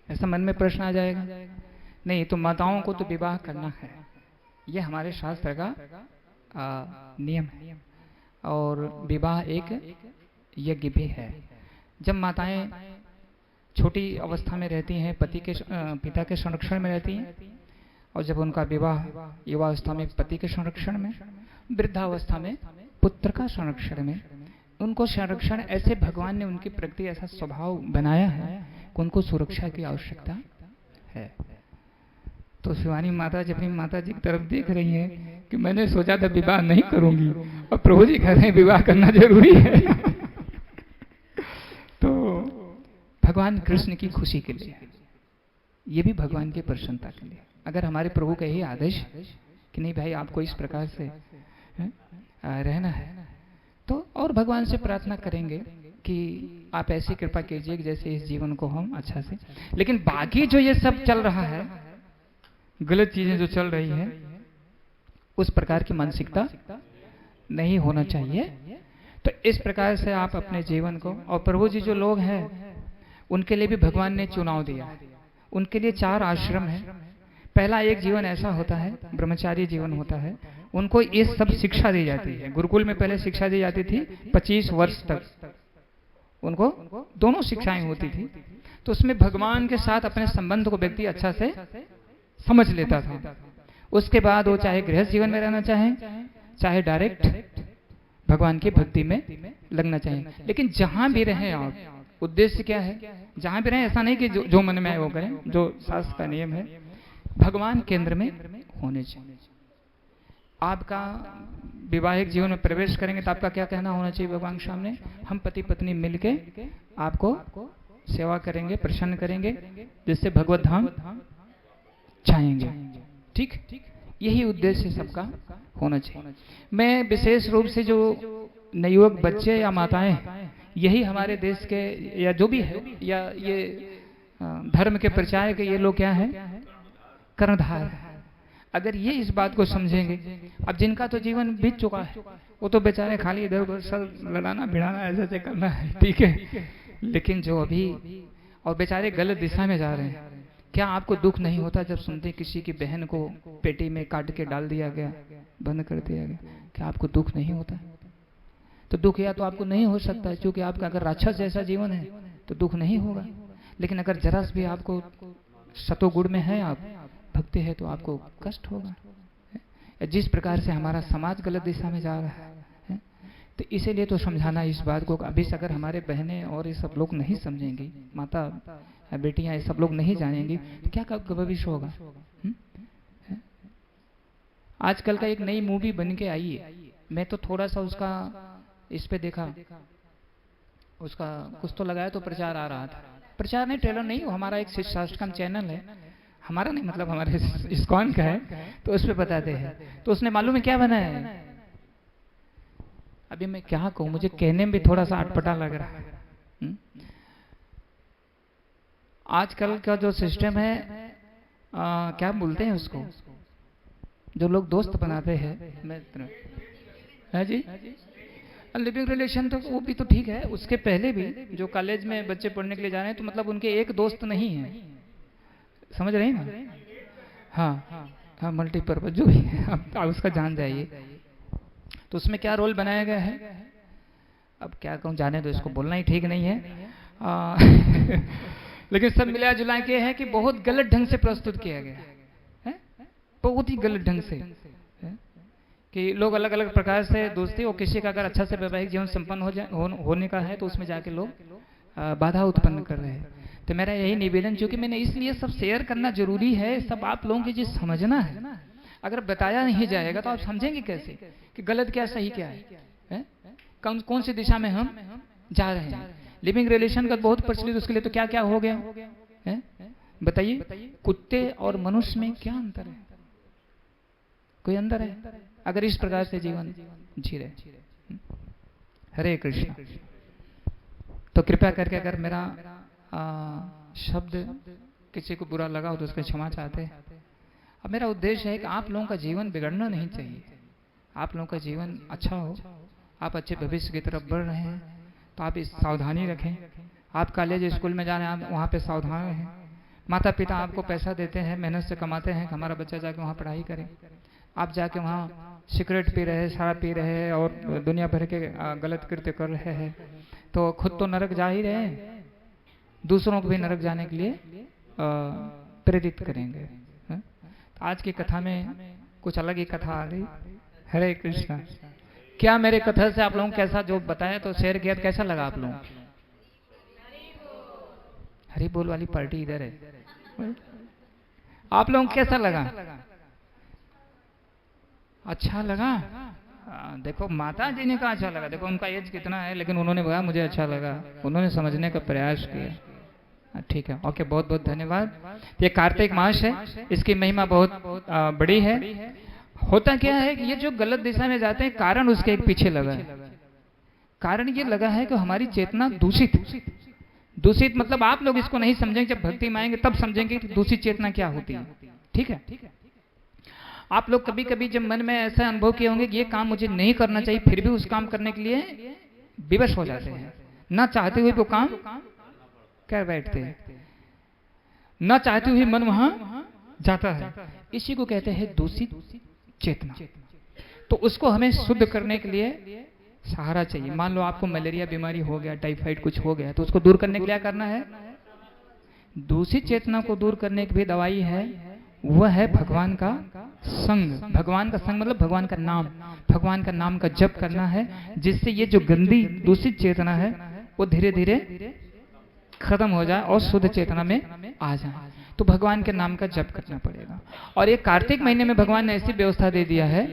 ऐसा मन में प्रश्न आ जाएगा। नहीं, तो माताओं को तो विवाह करना है, ये हमारे शास्त्र का नियम है। और विवाह एक यज्ञ भी है। जब माताएं छोटी अवस्था में रहती हैं, पिता के संरक्षण में रहती हैं, और जब उनका विवाह युवावस्था में पति के संरक्षण में, वृद्धावस्था में पुत्र का संरक्षण में, उनको संरक्षण ऐसे भगवान ने उनके प्रति ऐसा स्वभाव बनाया है कि उनको सुरक्षा की आवश्यकता है। तो शिवानी माता जी अपनी माता जी की तरफ देख रही हैं कि मैंने सोचा था विवाह नहीं करूंगी और प्रभु जी कह रहे हैं विवाह करना जरूरी है तो भगवान कृष्ण की खुशी के लिए, ये भी भगवान की प्रसन्नता के लिए। अगर हमारे प्रभु का यही आदेश कि नहीं भाई आपको इस प्रकार से रहना है, तो और भगवान से प्रार्थना करेंगे कि आप ऐसी कृपा कीजिए कि जैसे इस जीवन को हम अच्छा से। लेकिन बाकी जो ये सब चल रहा है, गलत चीजें जो चल रही है, उस प्रकार की मानसिकता नहीं होना चाहिए। तो इस प्रकार से आप अपने जीवन को, और प्रभु जी जो लोग हैं उनके लिए भी भगवान ने चुनाव दिया है। उनके लिए 4 आश्रम है। पहला एक जीवन ऐसा होता है, ब्रह्मचारी जीवन होता है, उनको ये सब शिक्षा दी जाती है। गुरुकुल में पहले शिक्षा दी जाती थी 25 वर्ष तक, उनको दोनों शिक्षाएं होती थी। तो उसमें भगवान के साथ अपने संबंध को व्यक्ति अच्छा से समझ लेता था। उसके बाद वो चाहे गृहस्थ जीवन में रहना चाहे डायरेक्ट भगवान की भक्ति में लगना चाहिए। लेकिन जहां भी रहे आप, उद्देश्य क्या है, जहां भी रहे ऐसा नहीं कि जो मन में आए वो करें, जो शास्त्र का नियम है भगवान केंद्र में होने चाहिए। आपका विवाहिक जीवन में प्रवेश करेंगे तो आपका क्या कहना होना चाहिए भगवान के सामने, हम पति पत्नी मिलके आपको सेवा करेंगे, प्रसन्न करेंगे, जिससे भगवत धाम चाहेंगे। ठीक, यही उद्देश्य सबका होना चाहिए। मैं विशेष रूप से जो नवयुवक बच्चे या माताएं, यही हमारे देश के या जो भी है, या ये धर्म के प्रचार के ये लोग क्या है, कर्णधार है। अगर ये इस बात को समझेंगे, अब जिनका तो जीवन बीत चुका है वो तो बेचारे खाली इधर उधर सर लड़ाना भिड़ाना ऐसे करना है, ठीक है। लेकिन जो अभी और बेचारे गलत दिशा में जा रहे हैं, क्या आपको दुख नहीं होता जब सुनते किसी की बहन को पेटी में काट के डाल दिया गया, बंद कर दिया गया? क्या आपको दुख नहीं होता? तो दुख या तो आपको नहीं हो सकता है, क्योंकि आपका अगर राक्षस जैसा जीवन है तो दुख नहीं होगा। लेकिन अगर जरा भी आपको सतोगुण में है, आप भक्ति है, तो आपको कष्ट होगा। जिस प्रकार से हमारा समाज गलत दिशा में जा रहा है, तो इसीलिए तो समझाना इस बात को। अभी से अगर हमारे बहनें और ये सब लोग नहीं समझेंगी, माता बेटियां ये सब लोग नहीं जानेंगी, तो क्या भविष्य होगा। आजकल का एक नई मूवी बन के आई है, मैं तो थोड़ा सा उसका इस पे देखा, उसका कुछ तो लगाया तो प्रचार आ रहा था। प्रचार नहीं, ट्रेलर नहीं, वो हमारा एक शिष्टाष्टकम चैनल है, हमारा नहीं मतलब हमारे इस्कॉन का है, तो उस पे बताते हैं। तो उसने मालूम है क्या बनाया है, अभी मैं क्या कहूँ, मुझे कहने में भी थोड़ा सा अटपटा लग रहा है। आजकल का जो सिस्टम है, क्या बोलते हैं उसको, जो लोग दोस्त बनाते हैं, है जी, लिविंग रिलेशन, तो वो भी तो ठीक है। उसके पहले भी जो कॉलेज में बच्चे पढ़ने के लिए जा रहे हैं, तो मतलब उनके एक दोस्त नहीं है, समझ रहे हैं ना। हाँ हाँ, मल्टीपर्पज जो भी है, आप उसका जान जाइए। तो उसमें क्या रोल बनाया गया है, अब क्या कहूँ, जाने दो, इसको बोलना ही ठीक नहीं है। लेकिन सब मिला जुला के है कि बहुत गलत ढंग से प्रस्तुत किया गया है, बहुत ही गलत ढंग से, कि लोग अलग अलग प्रकार से दोस्ती, और किसी का अगर अच्छा से वैवाहिक जीवन संपन्न होने का है, तो उसमें जाके लोग बाधा उत्पन्न कर रहे हैं। तो मेरा यही निवेदन, क्योंकि मैंने इसलिए सब शेयर करना जरूरी है, सब आप लोगों की चीज समझना है। अगर बताया नहीं जाएगा तो आप समझेंगे कैसे कि गलत क्या सही क्या है? कौन सी दिशा में हम जा रहे हैं। लिविंग रिलेशन का बहुत प्रचलित, उसके लिए तो क्या क्या हो गया है, बताइए। कुत्ते और मनुष्य में क्या अंतर है, कोई अंतर है अगर इस प्रकार से जीवन जी रहे। हरे कृष्ण। तो कृपया करके अगर मेरा शब्द किसी को बुरा लगा हो तो उसके क्षमा चाहते हैं। अब मेरा उद्देश्य है कि आप लोगों का जीवन बिगड़ना नहीं चाहिए, आप लोगों का जीवन अच्छा हो, आप अच्छे भविष्य की तरफ बढ़ रहे हैं, तो आप इस सावधानी रखें। आप कॉलेज स्कूल में जा रहे हैं, आप वहाँ पे सावधान रहें। माता पिता आपको पैसा देते हैं, मेहनत से कमाते हैं कि हमारा बच्चा जाके वहाँ पढ़ाई करे। आप जाके वहाँ सिगरेट पी रहे, शराब पी रहे और दुनिया भर के गलत कृत्य कर रहे हैं, तो खुद तो नरक जा ही रहे हैं, दूसरों को भी नरक जाने के लिए प्रेरित करेंगे। आज की कथा में कुछ अलग ही कथा आ गई। हरे कृष्णा। क्या मेरे कथा से आप लोगों को कैसा जो बताया तो शेयर किया, कैसा लगा आप लोगों? हरि बोल वाली पार्टी इधर है। आप लोगों को कैसा लगा? अच्छा लगा? देखो माता जी ने कहा अच्छा लगा। देखो उनका एज कितना है, लेकिन उन्होंने बोला मुझे अच्छा लगा, उन्होंने समझने का प्रयास किया। ठीक है, ओके, बहुत बहुत धन्यवाद। ये कार्तिक मास है, इसकी महिमा बहुत बड़ी है। होता क्या है कि ये जो गलत दिशा में जाते हैं, कारण उसके एक पीछे लगा है। कारण ये लगा है कि हमारी चेतना दूषित मतलब आप लोग इसको नहीं समझेंगे, जब भक्ति में आएंगे तब समझेंगे कि दूषित चेतना क्या होती है। ठीक है, आप लोग कभी कभी जब मन में ऐसा अनुभव किए होंगे कि ये काम मुझे नहीं करना चाहिए, फिर भी उस काम करने के लिए विवश हो जाते हैं, ना चाहते हुए वो काम कर बैठते हैं, ना चाहते हुए मन वहां जाता है। इसी को कहते हैं दूषित चेतना। तो उसको हमें शुद्ध करने के लिए सहारा चाहिए। मान लो आपको मलेरिया बीमारी हो गया, टाइफाइड कुछ हो गया, तो उसको दूर करने के लिए क्या करना है? दूषित चेतना को दूर करने की भी दवाई है, वह है भगवान का संग। भगवान का संग मतलब भगवान का नाम, भगवान का नाम का जप करना है, जिससे ये जो गंदी दूषित चेतना है वो धीरे धीरे खत्म हो जाए और शुद्ध चेतना में आ जाए। तो भगवान के नाम का जप करना पड़ेगा। और ये कार्तिक महीने में भगवान ने ऐसी व्यवस्था दे दिया है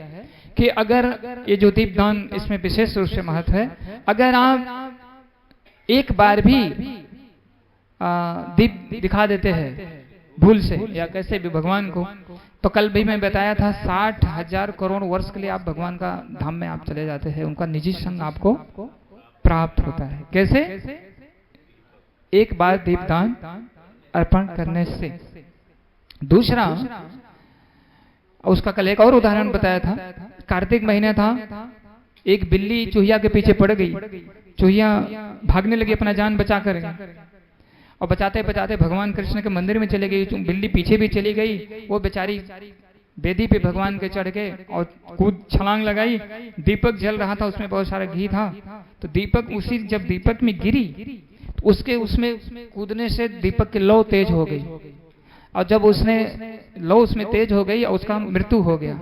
कि अगर ये जो दीपदान, इसमें विशेष रूप से महत्व है, अगर आप एक बार भी दीप दिखा देते हैं भूल से या कैसे भी भगवान को, तो कल भी मैं बताया था 60,000 करोड़ वर्ष के लिए आप भगवान का धाम में आप चले जाते हैं, उनका निजी संग आपको प्राप्त होता है। कैसे? एक बार दीपदान अर्पण करने से। दूसरा, उसका कल एक और उदाहरण बताया था। कार्तिक महीना था, एक बिल्ली चूहिया के पीछे पड़ गई, चूहिया भागने लगी अपना जान बचा कर, और बचाते बचाते भगवान कृष्ण के मंदिर में चले गई, बिल्ली पीछे भी चली गई, वो बेचारी वेदी पे भगवान के चढ़ के और कूद छलांग लगाई, दीपक जल रहा था, उसमें बहुत सारा घी था, तो दीपक उसी जब दीपक में गिरी तो उसके उसमें कूदने से दीपक की लौ तेज हो गई, और जब उसने लौ उसमें तेज हो गई और उसका मृत्यु हो गया,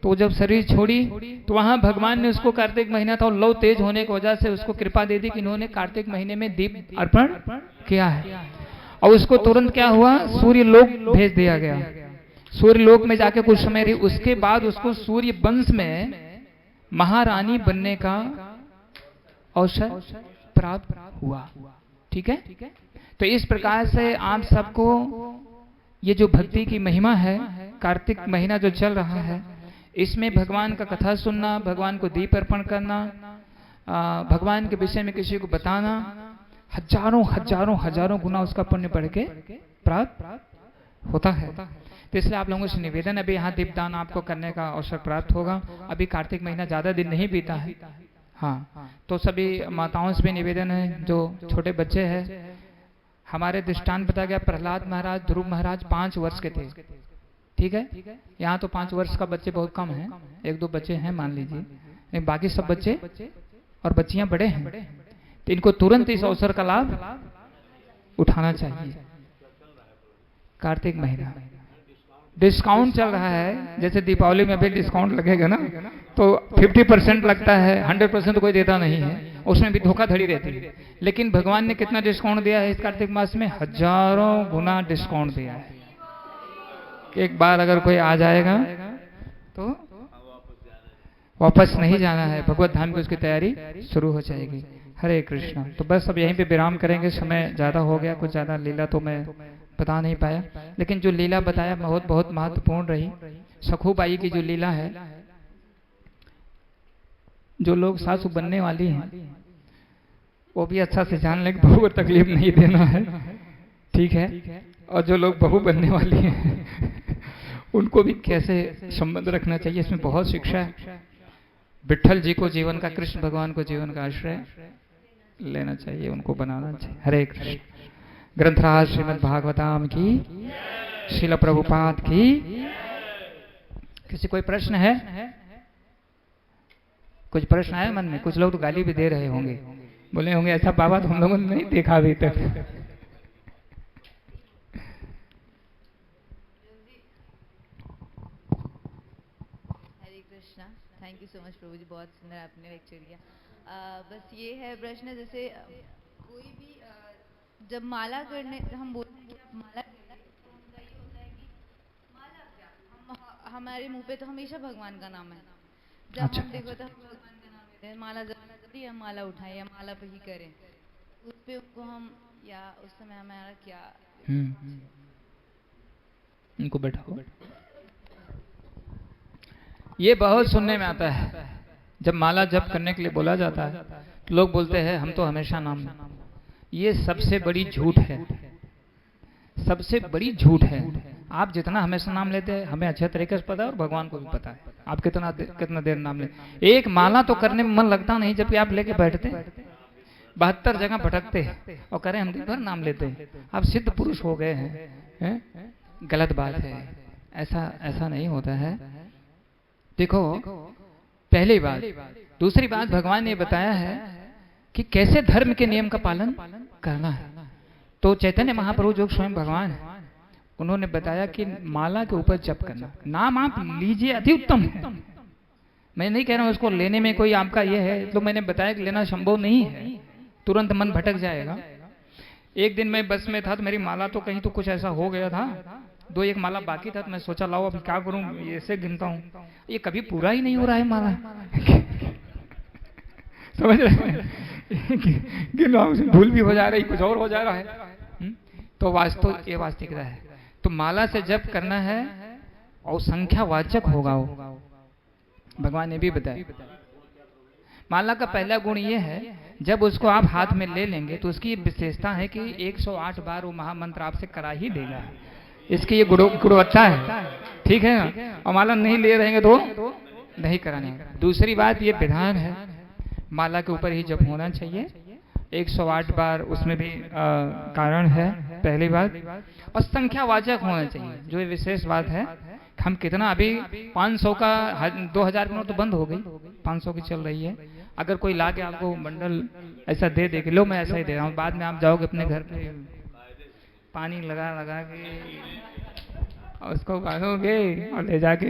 तो जब शरीर छोड़ी तो वहां भगवान ने उसको, कार्तिक महीना था और लौ तेज होने की वजह से उसको कृपा दे दी कि इन्होंने कार्तिक महीने में दीप अर्पण किया है, और उसको तुरंत क्या हुआ, सूर्य लोक भेज दिया गया। सूर्य लोक में जाके कुछ समय रही, उसके बाद उसको सूर्य वंश में महारानी बनने का अवसर प्राप्त हुआ। ठीक है, तो इस प्रकार से आप सबको ये जो भक्ति की महिमा है, कार्तिक महीना जो चल रहा है, इसमें भगवान का कथा सुनना, भगवान को दीप अर्पण करना, भगवान के विषय में किसी को बताना, हजारों हजारों हजारों गुना उसका पुण्य बढ़ के प्राप्त होता है। तो इसलिए आप लोगों से निवेदन, अभी यहाँ दीपदान आपको करने का अवसर प्राप्त होगा। अभी कार्तिक महीना ज्यादा दिन नहीं बीता है। हाँ, तो सभी माताओं से भी निवेदन है, जो छोटे बच्चे हैं, हमारे दृष्टांत बताया गया, प्रहलाद महाराज, ध्रुव महाराज 5 वर्ष के थे। ठीक है, यहाँ तो 5 वर्ष का बच्चे बहुत कम है, 1-2 बच्चे हैं मान लीजिए, लेकिन बाकी सब बच्चे और बच्चियां बड़े हैं, तो इनको तुरंत इस अवसर का लाभ उठाना चाहिए। कार्तिक महीना डिस्काउंट चल रहा है, जैसे दीपावली में भी डिस्काउंट लगेगा ना, तो 50% लगता है, 100% तो कोई देता नहीं है, उसमें भी धोखाधड़ी रहती है। लेकिन भगवान ने कितना डिस्काउंट दिया है इस कार्तिक मास में, हजारों गुना डिस्काउंट दिया है। एक बार अगर कोई आ जाएगा तो वापस नहीं जाना है, भगवत धाम की उसकी तैयारी शुरू हो जाएगी। हरे कृष्णा। तो बस अब यहीं पे विराम करेंगे, समय ज्यादा हो गया, कुछ ज्यादा लीला तो मैं बता नहीं पाया, लेकिन जो लीला बताया बहुत बहुत महत्वपूर्ण रही। सखूबाई की जो लीला है, जो लोग सासू बनने वाली हैं वो भी अच्छा से जान लें कि बहू को तकलीफ नहीं देना है। ठीक है, और जो लोग बहू बनने वाली हैं उनको भी कैसे संबंध रखना चाहिए, इसमें बहुत शिक्षा है। विठल जी को जीवन का, कृष्ण भगवान को जीवन का आश्रय लेना चाहिए, उनको बनाना चाहिए। हरे कृष्ण। ग्रंथराज श्रीमद् भागवतम की, श्रील प्रभुपाद की। किसी कोई प्रश्न है? कुछ प्रश्न आया मन में? कुछ लोग तो गाली भी दे रहे होंगे, बोले होंगे ऐसा बाबा तो हम लोगों ने नहीं देखा अभी तक। Hare Krishna. Thank you so much प्रभु जी, बहुत सुंदर आपने लेक्चर दिया। बस ये है प्रश्न, जैसे कोई भी जब माला करने, हम बोलते हैं कि माला करना, तो उनका ये होता है कि माला क्या, हमारे मुंह पे तो हमेशा भगवान का नाम है। जब अच्छा, हम देखो तो हम भगवान का नाम लेते हैं, माला जल्दी हम माला उठाएं या माला पे ही करें, उस पे उनको हम, या उस समय हमारा क्या। इनको बैठाओ। ये बहुत सुनने में आता है, जब माला जप करने के लिए बोला जाता है तो लोग बोलते हैं हम तो हमेशा नाम लें। ये सबसे बड़ी झूठ है, सबसे बड़ी झूठ है। आप जितना हमेशा नाम लेते हैं हमें अच्छे तरीके से पता है और भगवान को भी पता है आप कितना देर नाम ले। एक माला तो करने में मन लगता नहीं, जबकि आप लेके बैठते 72 जगह भटकते हैं और करें हम दिन भर नाम लेते हैं, आप सिद्ध पुरुष हो गए हैं। गलत बात है, ऐसा नहीं होता है। देखो पहली बात। दूसरी बात, भगवान ने बताया है कि कैसे धर्म के नियम का पालन करना है। तो चैतन्य महाप्रभु जो स्वयं भगवान है, उन्होंने बताया कि माला के ऊपर जप करना, नाम आप लीजिए अति उत्तम है। मैं नहीं कह रहा हूं उसको लेने में कोई आपका ये है, तो मैंने बताया कि लेना संभव नहीं है, तुरंत मन भटक जाएगा। एक दिन मैं बस में था तो मेरी माला तो कहीं तो कुछ ऐसा हो गया था, 2-1 माला बाकी था, तो मैं सोचा लाओ अभी क्या करूं, ऐसे गिनता हूं, ये कभी पूरा ही नहीं हो रहा है माला। समझ रहे हैं, भूल भी हो जा रही, कुछ और हो जा रहा है। तो ये वास्तविकता है। तो माला से जप करना है और संख्यावाचक होगा वो, भगवान ने भी बताया। माला का पहला गुण ये है, जब उसको आप हाथ में ले लेंगे तो उसकी विशेषता है कि 108 बार वो महामंत्र आपसे करा ही देगा। इसकी ये गुणवत्ता है, ठीक है ना। और माला नहीं ले रहेंगे तो नहीं कराने। दूसरी बात, ये विधान है, माला के ऊपर ही जप होना चाहिए 108 बार, उसमें भी कारण है पहली बात। और संख्यावाचक होना चाहिए, जो विशेष बात है हम कितना अभी 500 का 2000 की नोट तो बंद हो गई, 500 की चल रही है। अगर कोई ला के आपको बंडल ऐसा दे दे कि लो मैं ऐसा ही दे रहा हूँ, बाद में आप जाओगे अपने घर पे पानी लगा लगा के और उसको बांधोगे और ले जाके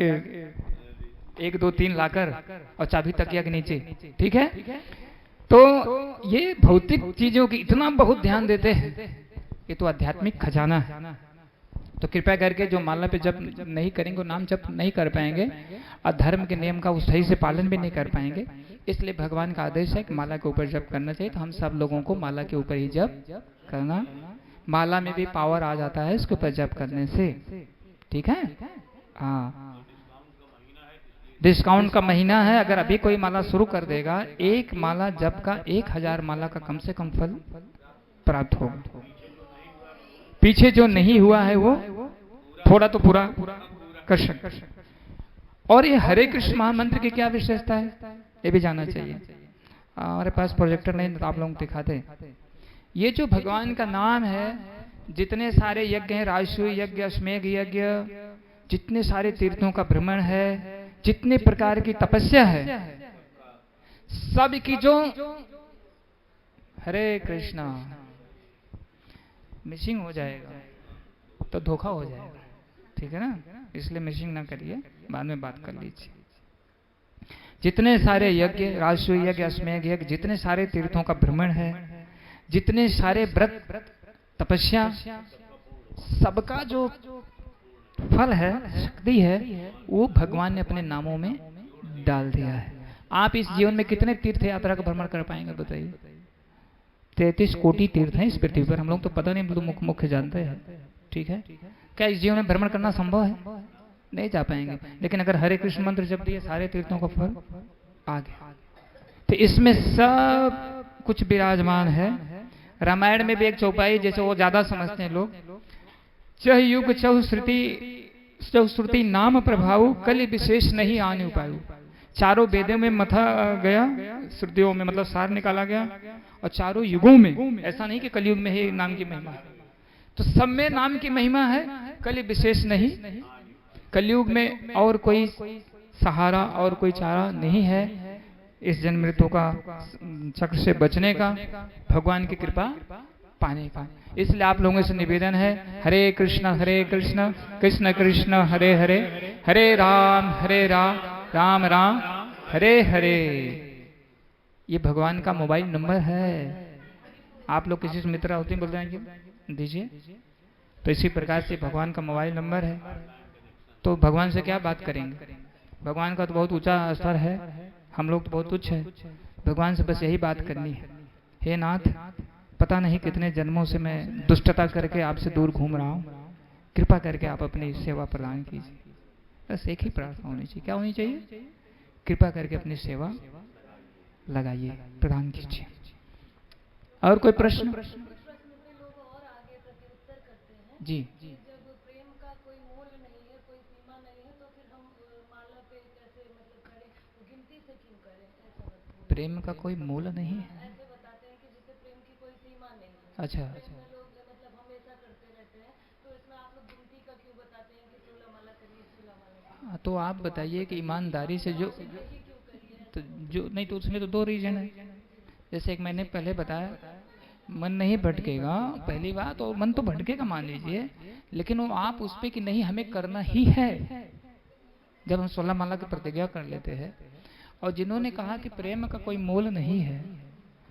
1 2 3 लाकर और चाबी तकिया के नीचे, ठीक है। तो ये भौतिक चीजों की इतना बहुत ध्यान देते हैं, ये तो आध्यात्मिक खजाना है। तो कृपया करके जो माला पे जप नहीं करेंगे, नाम जप नहीं कर पाएंगे और धर्म के नियम का सही से पालन भी नहीं कर पाएंगे। इसलिए भगवान का आदेश है कि माला के ऊपर जप करना चाहिए। तो हम सब लोगों को माला के ऊपर ही जप करना, माला में भी पावर आ जाता है इसके ऊपर जप करने से, ठीक है। हाँ, डिस्काउंट का महीना है। अगर अभी कोई माला शुरू कर देगा, एक माला जप का 1000 माला का कम से कम फल प्राप्त होगा। पीछे जो नहीं हुआ है वो थोड़ा तो पूरा कर सकते। और ये हरे कृष्ण महामंत्र की क्या विशेषता है, ये भी जानना चाहिए। हमारे पास प्रोजेक्टर नहीं तो आप लोगों को दिखाते। ये जो भगवान का नाम है, जितने सारे यज्ञ हैं, राजसूय यज्ञ, अश्वमेध यज्ञ, जितने सारे तीर्थों का भ्रमण है, जितने प्रकार की तपस्या है, सब की जो हरे कृष्णा मिसिंग हो जाएगा तो धोखा हो जाएगा, ठीक है ना। इसलिए मिसिंग ना करिए, बाद में बात कर लीजिए। जितने सारे यज्ञ, राजसूय यज्ञ, अश्वमेध यज्ञ, जितने सारे तीर्थों का भ्रमण है, जितने सारे व्रत तपस्या, सबका जो फल है, शक्ति है, वो भगवान ने अपने नामों में डाल दिया है। आप इस जीवन में कितने तीर्थ यात्रा का भ्रमण कर पाएंगे बताइए? 33 कोटि तीर्थ हैं इस पृथ्वी पर। हम लोग तो पता नहीं, हम लोग मुख्य जानते हैं, ठीक है। क्या इस जीवन में भ्रमण करना संभव है? नहीं जा पाएंगे। लेकिन अगर हरे कृष्ण मंत्र जप दिए, सारे तीर्थों का फल आ गया। तो इसमें सब कुछ विराजमान है। रामायण में भी एक चौपाई, जैसे वो ज्यादा समझते हैं लोग, चह युग चहुश्रुति नाम प्रभाव, कल विशेष नहीं आने उपाय। चारों वेदों में मथा गया, श्रुतियों में मतलब सार निकाला गया, और चारों युगों में, ऐसा नहीं कि कलयुग में ही नाम की महिमा है, तो सब में नाम की महिमा है, कल विशेष नहीं। कलयुग में और कोई सहारा और कोई चारा नहीं है इस जन्म मृत्यु का चक्र से बचने का, भगवान की कृपा पाने का। इसलिए आप लोगों से निवेदन है, हरे कृष्ण कृष्ण कृष्ण हरे हरे, हरे राम राम राम हरे हरे। ये भगवान का मोबाइल नंबर है। आप लोग किसी से मित्र होते हैं, बोलते हैं कि दीजिए, तो इसी प्रकार से भगवान का मोबाइल नंबर है। तो भगवान से क्या बात करेंगे? भगवान का तो बहुत ऊंचा स्तर है, हम लोग तो बहुत तुच्छ है। भगवान से बस यही बात करनी है, हे नाथ, पता नहीं कितने जन्मों से मैं दुष्टता करके आपसे दूर घूम रहा हूँ, कृपा करके आप अपनी सेवा प्रदान कीजिए। बस एक ही प्रार्थना होनी चाहिए। क्या होनी चाहिए? कृपा करके अपनी सेवा लगाइए, प्रदान कीजिए। और कोई प्रश्न? जी, प्रेम का कोई मूल नहीं है। ऐसे बताते हैं कि जिससे प्रेम की कोई सीमा नहीं है। अच्छा, लोग मतलब हमेशा करते रहते हैं, तो इसमें आप लोग गिनती का क्यों बताते हैं कि 16 माला करिए, 16 माला? तो आप बताइए कि ईमानदारी से जो नहीं, तो उसमें तो 2 रीजन है। जैसे एक मैंने पहले बताया, मन नहीं भटकेगा, पहली बात, और मन तो भटकेगा मान लीजिए, लेकिन वो आप उस पे कि नहीं हमें करना ही है। जब हम 16 माला की प्रतिज्ञा कर लेते हैं, और जिन्होंने कहा कि प्रेम का कोई मोल नहीं है,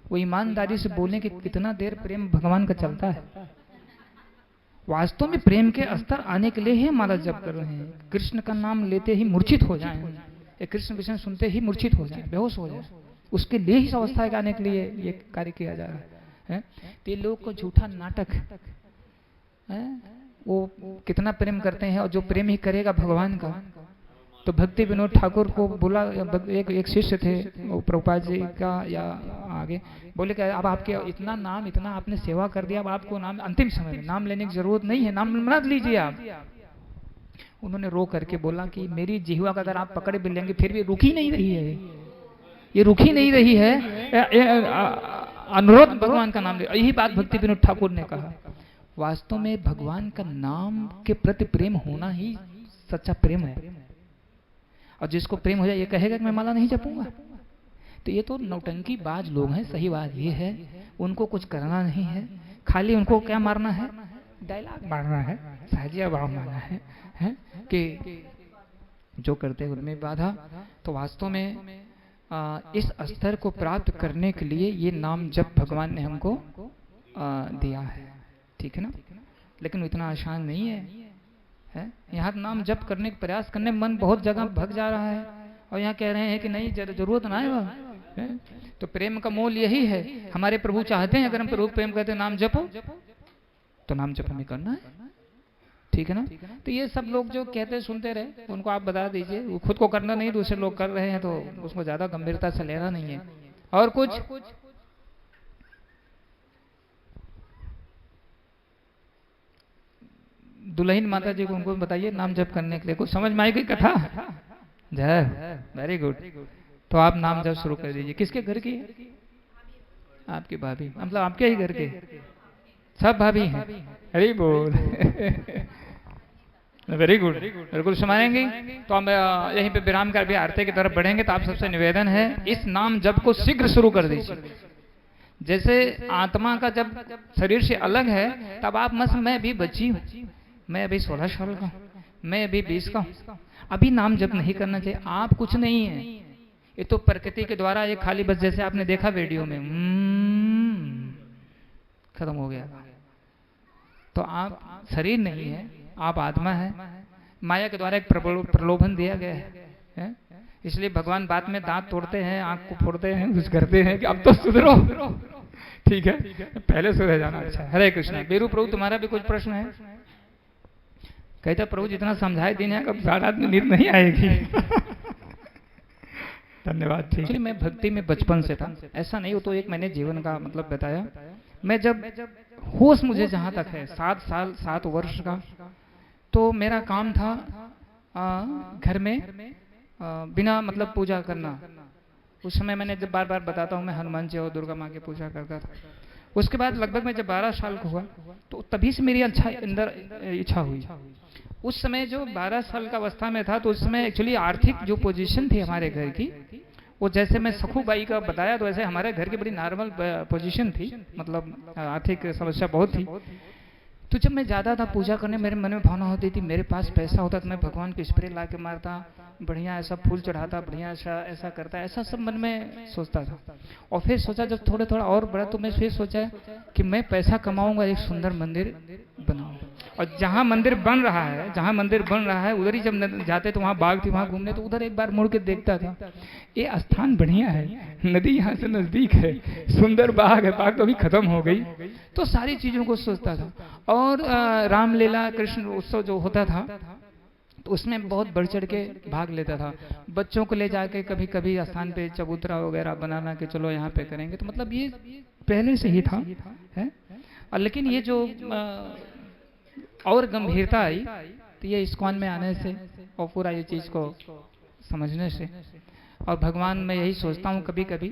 वो ईमानदारी से बोलें कि कितना देर प्रेम भगवान का चलता है। वास्तव में प्रेम के स्तर आने के लिए ही माला जप कर रहे हैं। कृष्ण का नाम लेते ही मूर्छित हो जाएं, या कृष्ण विषय सुनते ही मूर्छित हो जाएं, बेहोश हो जाएं, उसके लिए ही अवस्था के आने के लिए ये कार्य किया जा रहा है। तो ये लोग को झूठा नाटक है। वो कितना प्रेम करते हैं, और जो प्रेम ही करेगा भगवान का। तो भक्ति विनोद ठाकुर को बोला, एक शिष्य थे वो प्रभुपाद जी का, या आगे बोले कि अब आपके इतना नाम, इतना आपने सेवा कर दिया, अब आपको नाम अंतिम समय में नाम लेने की जरूरत नहीं है, नाम मत लीजिए आप। उन्होंने रो करके बोला कि मेरी जिह्वा का अगर आप पकड़ भी लेंगे फिर भी रुकी नहीं रही है, ये रुकी नहीं रही है, अनुरोध भगवान का नाम ले। यही बात भक्ति विनोद ठाकुर ने कहा। वास्तव में भगवान का नाम के प्रति प्रेम होना ही सच्चा प्रेम है। और जिसको प्रेम हो जाए ये कहेगा कि मैं माला नहीं जपूंगा। तो ये तो नौटंकी बाज लोग हैं। सही बात ये है उनको कुछ करना नहीं है, खाली उनको क्या मारना है, डायलॉग मारना है, साजिया भाव मारना है कि जो करते हैं उनमें बाधा। तो वास्तव में इस स्तर को प्राप्त करने के लिए ये नाम जप भगवान ने हमको दिया है, ठीक है ना। लेकिन इतना आसान नहीं है। यहाँ नाम जप करने का प्रयास करने में मन बहुत जगह भग जा रहा है और यहाँ कह रहे हैं कि नहीं जरूरत ना है वह। तो प्रेम का मोल यही है। हमारे प्रभु चाहते हैं अगर हम प्रभु प्रेम कहते हैं नाम जपो तो नाम जप हमें करना है, ठीक है ना। तो ये सब लोग जो कहते सुनते रहे उनको आप बता दीजिए, वो खुद को करना नहीं दूसरे लोग कर रहे हैं तो उसको ज्यादा गंभीरता से लेना नहीं है। और कुछ दुल्हन माता जी को उनको बताइए नाम जप करने के लिए, कुछ समझ में आई गई कथा? जय, वेरी गुड। तो आप नाम जप शुरू कर दीजिए। किसके घर की? आपकी भाभी, मतलब आपके ही घर के सब भाभी हैं। हरी बोल। वेरी गुड, बिल्कुल संभालेंगे। तो हम यहीं पे विराम कर भी आरती की तरफ बढ़ेंगे। तो आप सबसे निवेदन है इस नाम जप को शीघ्र शुरू कर दीजिए। जैसे आत्मा का जब शरीर से अलग है तब आप मत मैं भी बच्ची हूँ, मैं अभी 16 साल का, मैं अभी 20 का, अभी नाम जप नहीं करना चाहिए। आप कुछ नहीं है, ये तो प्रकृति के द्वारा ये खाली बस जैसे आपने देखा वीडियो में खत्म हो गया। तो आप शरीर नहीं है, आप आत्मा है। माया के द्वारा एक प्रलोभन दिया गया है। इसलिए भगवान बाद में दांत तोड़ते हैं, आंख को फोड़ते हैं, कुछ करते हैं कि अब तो सुधरो, ठीक है, पहले सुधर जाना अच्छा है। हरे कृष्णा। बीरू प्रभु तुम्हारा भी कुछ प्रश्न है? कहता प्रभु जितना समझाए दिन है कब सारा आदमी नींद नहीं आएगी। धन्यवाद। ठीक है, मैं भक्ति में बचपन से था, ऐसा नहीं हो तो एक मैंने जीवन का मतलब बताया। मैं जब होश मुझे जहां तक है 7 साल 7 वर्ष का, तो मेरा काम था घर में बिना मतलब पूजा करना। उस समय मैंने जब बार बार बताता हूँ मैं हनुमान जी और दुर्गा माँ की पूजा करता था। उसके बाद लगभग मैं जब 12 साल का हुआ तो तभी से मेरी अच्छा अंदर इच्छा हुई। उस समय जो 12 साल का अवस्था में था तो उस समय एक्चुअली आर्थिक जो पोजीशन थी हमारे घर की, वो जैसे मैं सखूबाई का बताया तो ऐसे हमारे घर की बड़ी नॉर्मल पोजीशन थी, मतलब आर्थिक समस्या बहुत थी। तो जब मैं जाता था पूजा करने मेरे मन में भावना होती थी मेरे पास पैसा होता तो मैं भगवान को स्प्रे ला के मारता, बढ़िया ऐसा फूल चढ़ाता, बढ़िया ऐसा करता, ऐसा सब मन में सोचता था। और फिर सोचा जब थोड़ा थोड़ा और बड़ा तो मैं फिर सोचा कि मैं पैसा कमाऊंगा, एक सुंदर मंदिर बनाऊंगा। और जहाँ मंदिर बन रहा है उधर ही जब जाते तो वहाँ बाग थी, वहाँ घूमने तो उधर एक बार मुड़ के देखता था ये स्थान बढ़िया है, नदी यहाँ से नजदीक है, सुंदर बाग है, बाग तो अभी खत्म हो गई। तो सारी चीजों को सोचता था। और रामलीला कृष्ण उत्सव जो होता था तो उसमें बहुत बढ़ चढ़ के भाग लेता था। बच्चों को ले जाके कभी कभी स्थान पे चबूतरा वगैरह बनाना कि चलो यहाँ पे करेंगे, तो मतलब ये पहले से ही था है। और लेकिन ये जो और गंभीरता आई तो ये इस्कॉन में आने से और पूरा ये चीज को समझने से। और भगवान मैं यही सोचता हूँ कभी कभी,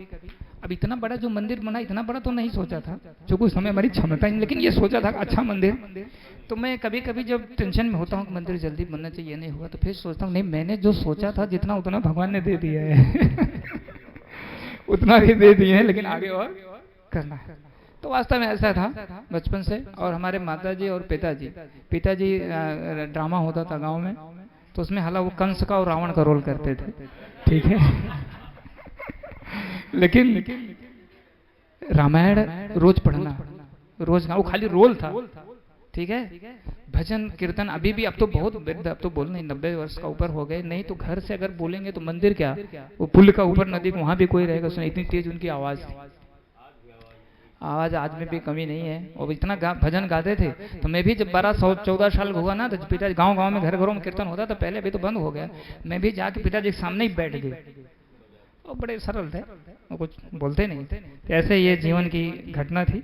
अब इतना बड़ा जो मंदिर बना, इतना बड़ा तो नहीं सोचा था जो कुछ समय हमारी क्षमता नहीं, लेकिन ये सोचा था अच्छा मंदिर। तो मैं कभी कभी जब टेंशन में होता हूँ कि मंदिर जल्दी बनना चाहिए, नहीं हुआ, तो फिर सोचता हूँ नहीं मैंने जो सोचा था जितना उतना भगवान ने दे दिया है उतना भी दे दिए हैं, लेकिन आगे और करना है। तो वास्तव में ऐसा था बचपन से। और हमारे माताजी और पिताजी ड्रामा होता था गांव में, तो उसमें हालांकि वो कंस का और रावण का रोल करते थे, ठीक है लेकिन रामायण रोज पढ़ना, रोज वो खाली रोल था, ठीक है। भजन कीर्तन अभी भी, अब तो बहुत वृद्ध, अब तो बोल नहीं 90 वर्ष का ऊपर हो गए, नहीं तो घर से अगर बोलेंगे तो मंदिर क्या, वो पुल का ऊपर नदी वहां भी कोई रहेगा, उसमें इतनी तेज उनकी आवाज थी। आवाज आज में भी कमी नहीं है, और इतना भजन गाते थे। तो मैं भी जब 12-14 साल हुआ ना तो पिताजी गांव में घरों में कीर्तन होता था, पहले भी तो बंद हो गया, मैं भी जाके पिताजी के सामने ही बैठ गए। और बड़े सरल थे, वो कुछ बोलते नहीं थे। ऐसे ये जीवन की घटना थी।